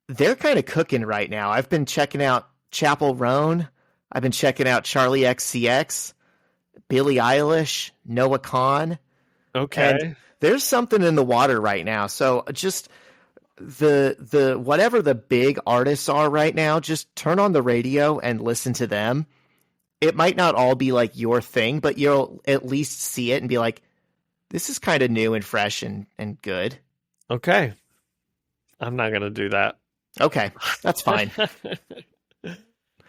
They're kind of cooking right now. I've been checking out Chappell Roan. I've been checking out Charlie XCX, Billie Eilish, Noah Kahan. Okay. And there's something in the water right now. So just the whatever the big artists are right now, just turn on the radio and listen to them. It might not all be like your thing, but you'll at least see it and be like, this is kind of new and fresh and good. Okay. I'm not going to do that. Okay, that's fine.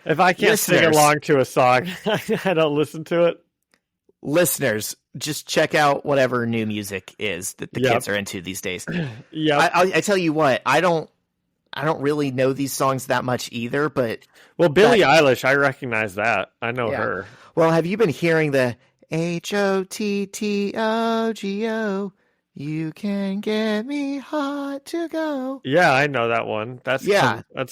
If I can't sing along to a song, I don't listen to it. Listeners, just check out whatever new music is that the kids are into these days. Yeah, I tell you what, I don't really know these songs that much either. But Billie Eilish, I recognize that. I know her. Well, have you been hearing the HOTTOGO? You can get me hot to go. Yeah, I know that one. That's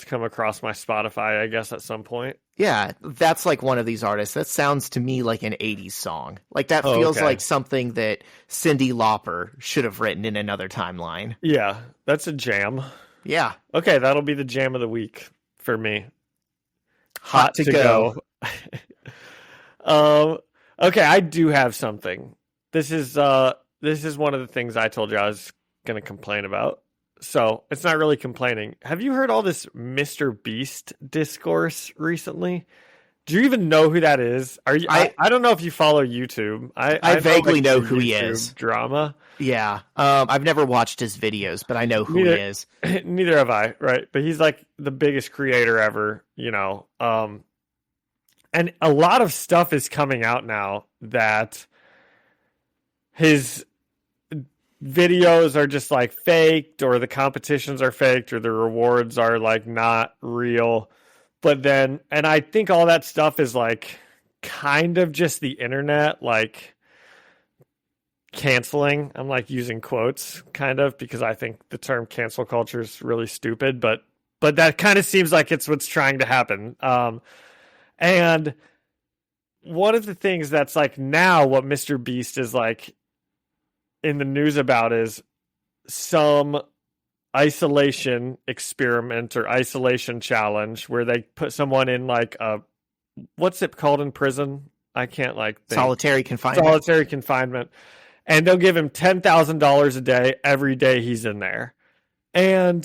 come across my Spotify, I guess, at some point. Yeah, that's like one of these artists. That sounds to me like an 80s song. Like that feels like something that Cyndi Lauper should have written in another timeline. Yeah, that's a jam. Yeah. Okay, that'll be the jam of the week for me. Hot to go. Okay, I do have something. This is one of the things I told you I was going to complain about. So it's not really complaining. Have you heard all this Mr. Beast discourse recently? Do you even know who that is? I don't know if you follow YouTube. I vaguely know who he is. Drama. Yeah. I've never watched his videos, but I know who he is. Neither have I, right? But he's like the biggest creator ever, you know. And a lot of stuff is coming out now that his videos are just like faked, or the competitions are faked, or the rewards are like not real. But then, and I think all that stuff is like kind of just the internet, like canceling. I'm like using quotes kind of because I think the term cancel culture is really stupid, but that kind of seems like it's what's trying to happen. And one of the things that's like now what Mr. Beast is like in the news about is some isolation experiment or isolation challenge where they put someone in like a, what's it called in prison? I can't like think. Solitary confinement. Solitary confinement. And they'll give him $10,000 a day every day he's in there. And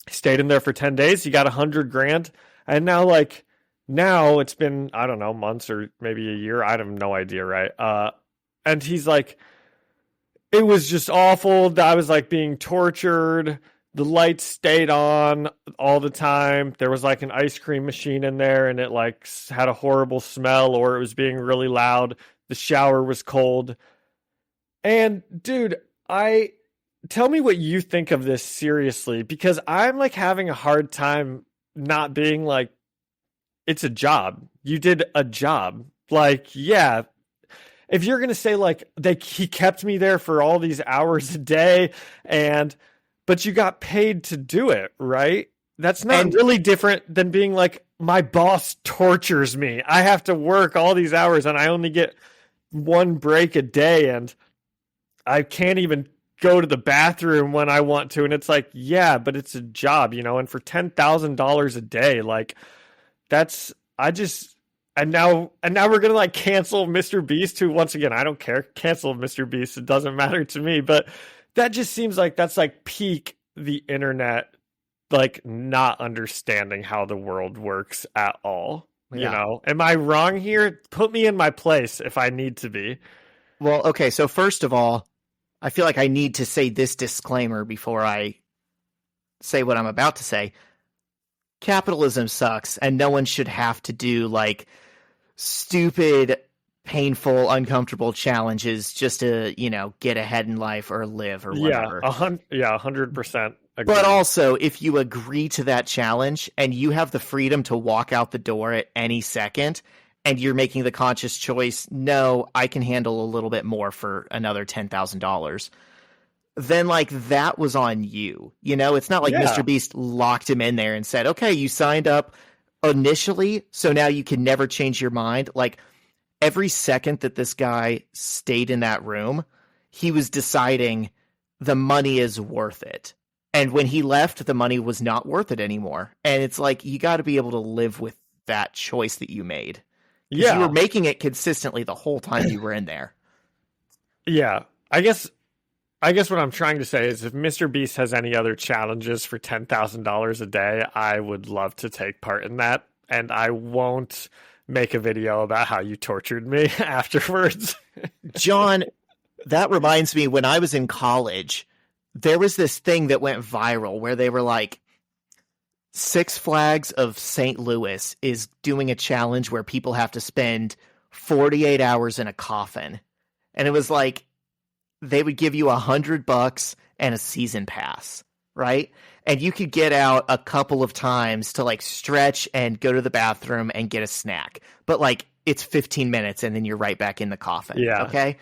he stayed in there for 10 days. He got $100,000. And now it's been, I don't know, months or maybe a year. I have no idea, right? And he's like, it was just awful. I was like being tortured. The lights stayed on all the time. There was like an ice cream machine in there and it like had a horrible smell, or it was being really loud. The shower was cold. And dude, tell me what you think of this seriously, because I'm like having a hard time not being like, it's a job. You did a job. Like, yeah. If you're going to say like he kept me there for all these hours a day but you got paid to do it, right? That's not really different than being like, my boss tortures me. I have to work all these hours and I only get one break a day and I can't even go to the bathroom when I want to. And it's like, yeah, but it's a job, you know, and for $10,000 a day, like And now we're gonna like cancel Mr. Beast, who once again I don't care. Cancel Mr. Beast, it doesn't matter to me. But that just seems like that's like peak the internet, like not understanding how the world works at all. Yeah. You know, am I wrong here? Put me in my place if I need to be. Well, okay. So first of all, I feel like I need to say this disclaimer before I say what I'm about to say. capitalism sucks, and no one should have to do like stupid, painful, uncomfortable challenges just to, get ahead in life or live or whatever. 100%. But also, if you agree to that challenge and you have the freedom to walk out the door at any second, and you're making the conscious choice, no, I can handle a little bit more for another $10,000, then like that was on you. It's not like Mr. Beast locked him in there and said, okay, you signed up initially, so now you can never change your mind. Like every second that this guy stayed in that room, he was deciding the money is worth it. And when he left, the money was not worth it anymore. And it's like, you got to be able to live with that choice that you made. Yeah. You were making it consistently the whole time you were in there. Yeah. I guess what I'm trying to say is if Mr. Beast has any other challenges for $10,000 a day, I would love to take part in that. And I won't make a video about how you tortured me afterwards. John, that reminds me, when I was in college, there was this thing that went viral where they were like, Six Flags of St. Louis is doing a challenge where people have to spend 48 hours in a coffin. And it was like, they would give you $100 and a season pass, right? And you could get out a couple of times to like stretch and go to the bathroom and get a snack. But like, it's 15 minutes and then you're right back in the coffin. Yeah. Okay.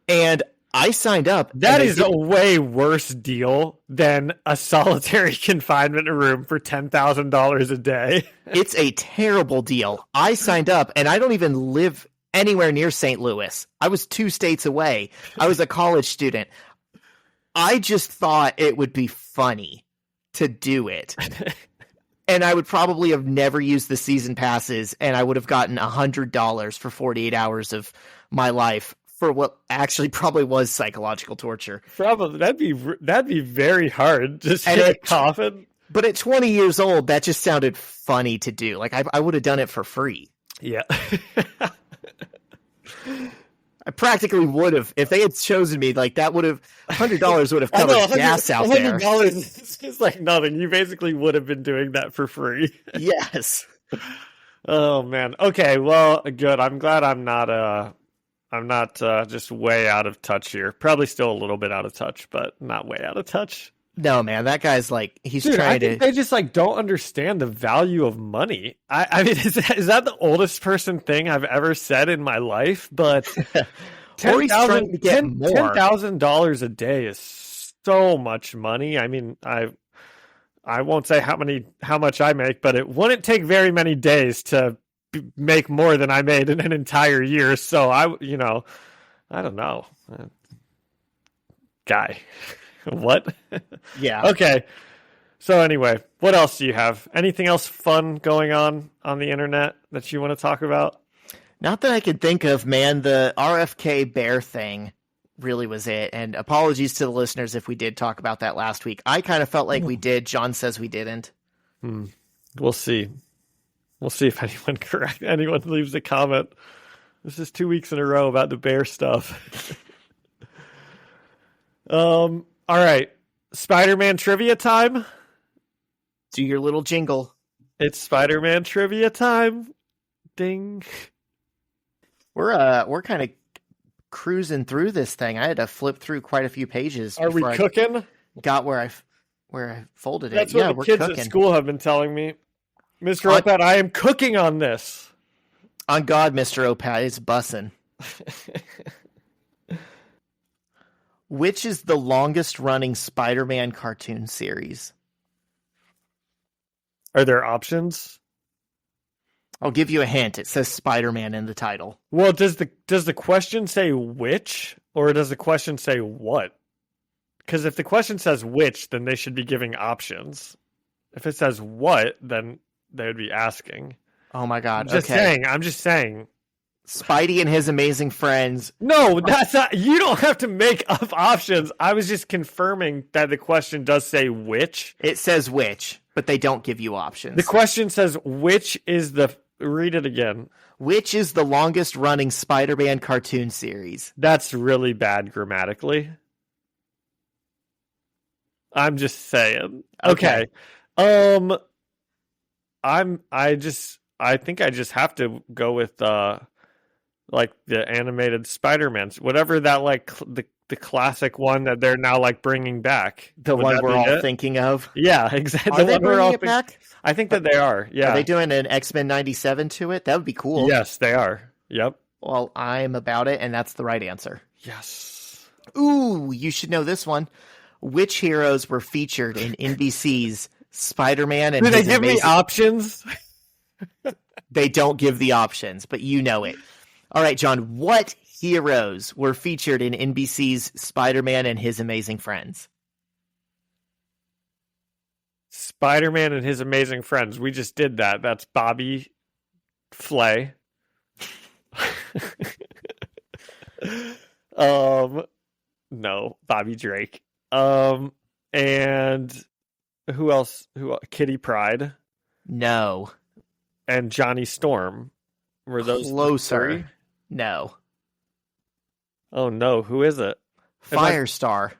And I signed up. That is a way worse deal than a solitary confinement room for $10,000 a day. It's a terrible deal. I signed up, and I don't even live anywhere near St. Louis. I was 2 states away. I was a college student. I just thought it would be funny to do it. And I would probably have never used the season passes, and I would have gotten $100 for 48 hours of my life for what actually probably was psychological torture. Probably that'd be very hard. Just hit a coffin. But at 20 years old, that just sounded funny to do. Like I would have done it for free. Yeah. I practically would have if they had chosen me. Like that would have $100 would have covered gas out there. $100 is like nothing. You basically would have been doing that for free. Yes. Oh man. Okay. Well, good. I'm glad I'm not just way out of touch here. Probably still a little bit out of touch, but not way out of touch. No, man, that guy's like, he's Dude, trying I think to... They just like don't understand the value of money. I mean, is that the oldest person thing I've ever said in my life? But $10,000 a day is so much money. I mean, I won't say how much I make, but it wouldn't take very many days to make more than I made in an entire year. So I don't know. Guy. What? Yeah. Okay. So anyway, what else do you have? Anything else fun going on the internet that you want to talk about? Not that I could think of, man. The RFK bear thing really was it. And apologies to the listeners if we did talk about that last week. I kind of felt like we did. John says we didn't. We'll see. We'll see if anyone leaves a comment. This is 2 weeks in a row about the bear stuff. All right. Spider-Man trivia time. Do your little jingle. It's Spider-Man trivia time. Ding. We're kind of cruising through this thing. I had to flip through quite a few pages. Are we cooking? I got where I folded it. That's what the kids cooking. At school have been telling me. Mr. Opat, I am cooking on this. On God, Mr. Opat, it's bussin'. Which is the longest running Spider-Man cartoon series? Are there options? I'll give you a hint. It says Spider-Man in the title. Well, does the question say which, or does the question say what? Because if the question says which, then they should be giving options. If it says what, then they would be asking. Oh my God. I'm just saying. Spidey and his amazing friends. No, that's not. You don't have to make up options. I was just confirming that the question does say which. It says which, but they don't give you options. The question says which is the. Read it again. Which is the longest running Spider-Man cartoon series? That's really bad grammatically. I'm just saying. Okay. I think I just have to go with like the animated Spider-Man, whatever that like the classic one that they're now like bringing back. The Would one that we're be all it? thinking of. Yeah, exactly. Are they bringing it back? I think that they are. Yeah. Are they doing an X-Men 97 to it? That would be cool. Yes, they are. Yep. Well, I'm about it, and that's the right answer. Yes. Ooh, you should know this one. Which heroes were featured in NBC's Spider-Man and Did they His give me Amazing... options? They don't give the options, but you know it. All right, John, what heroes were featured in NBC's Spider-Man and His Amazing Friends? Spider-Man and His Amazing Friends. We just did that. That's Bobby Flay. No, Bobby Drake. And who else? Kitty Pryde No. and Johnny Storm. Were those Closer. three? No. Oh no, who is it? Firestar.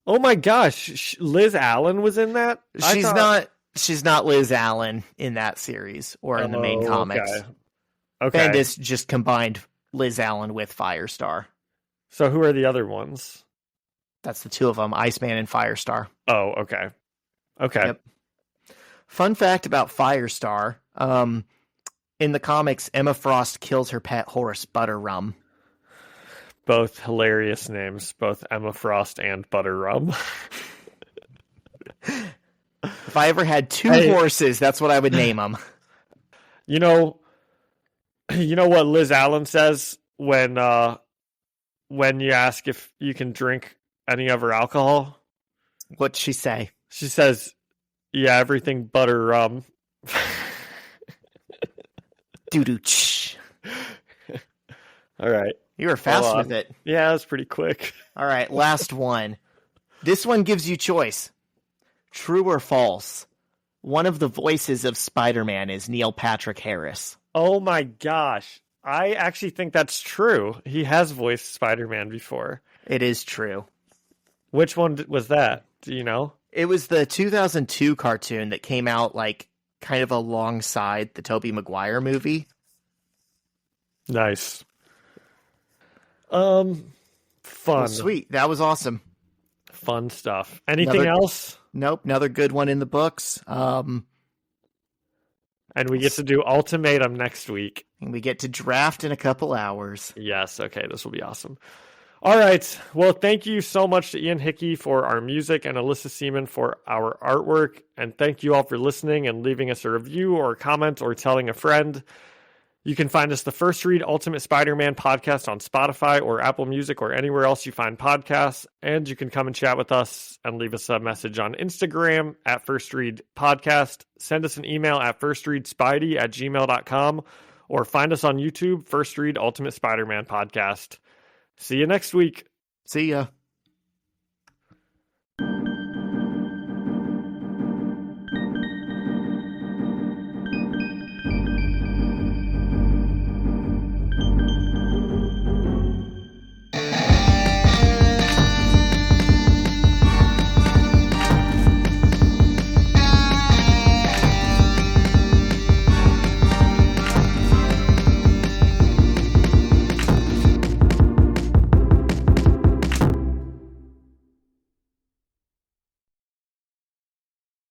Oh my gosh, Liz Allen was in that? She's not Liz Allen in that series or in the main comics. Okay. Bendis just combined Liz Allen with Firestar. So who are the other ones? That's the two of them, Iceman and Firestar. Oh, okay. Okay. Yep. Fun fact about Firestar. In the comics, Emma Frost kills her pet horse, Butterrum. Both hilarious names, both Emma Frost and Butterrum. If I ever had two horses, that's what I would name them. You know what Liz Allen says when you ask if you can drink any of her alcohol? What'd she say? She says, "Yeah, everything but her rum." Doo-doo. All right. You were fast with it. Yeah, that was pretty quick. All right, last one. This one gives you choice. True or false? One of the voices of Spider-Man is Neil Patrick Harris. Oh my gosh. I actually think that's true. He has voiced Spider-Man before. It is true. Which one was that? Do you know? It was the 2002 cartoon that came out like kind of alongside the Tobey Maguire movie. Nice. Fun. Well, sweet. That was awesome. Fun stuff. Anything else? Nope. Another good one in the books. And we get to do Ultimatum next week. And we get to draft in a couple hours. Yes. Okay. This will be awesome. All right. Well, thank you so much to Ian Hickey for our music and Alyssa Seaman for our artwork. And thank you all for listening and leaving us a review or a comment or telling a friend. You can find us the First Read Ultimate Spider-Man podcast on Spotify or Apple Music or anywhere else you find podcasts. And you can come and chat with us and leave us a message on Instagram at First Read Podcast. Send us an email at firstreadspidey@gmail.com or find us on YouTube, First Read Ultimate Spider-Man podcast. See you next week. See ya.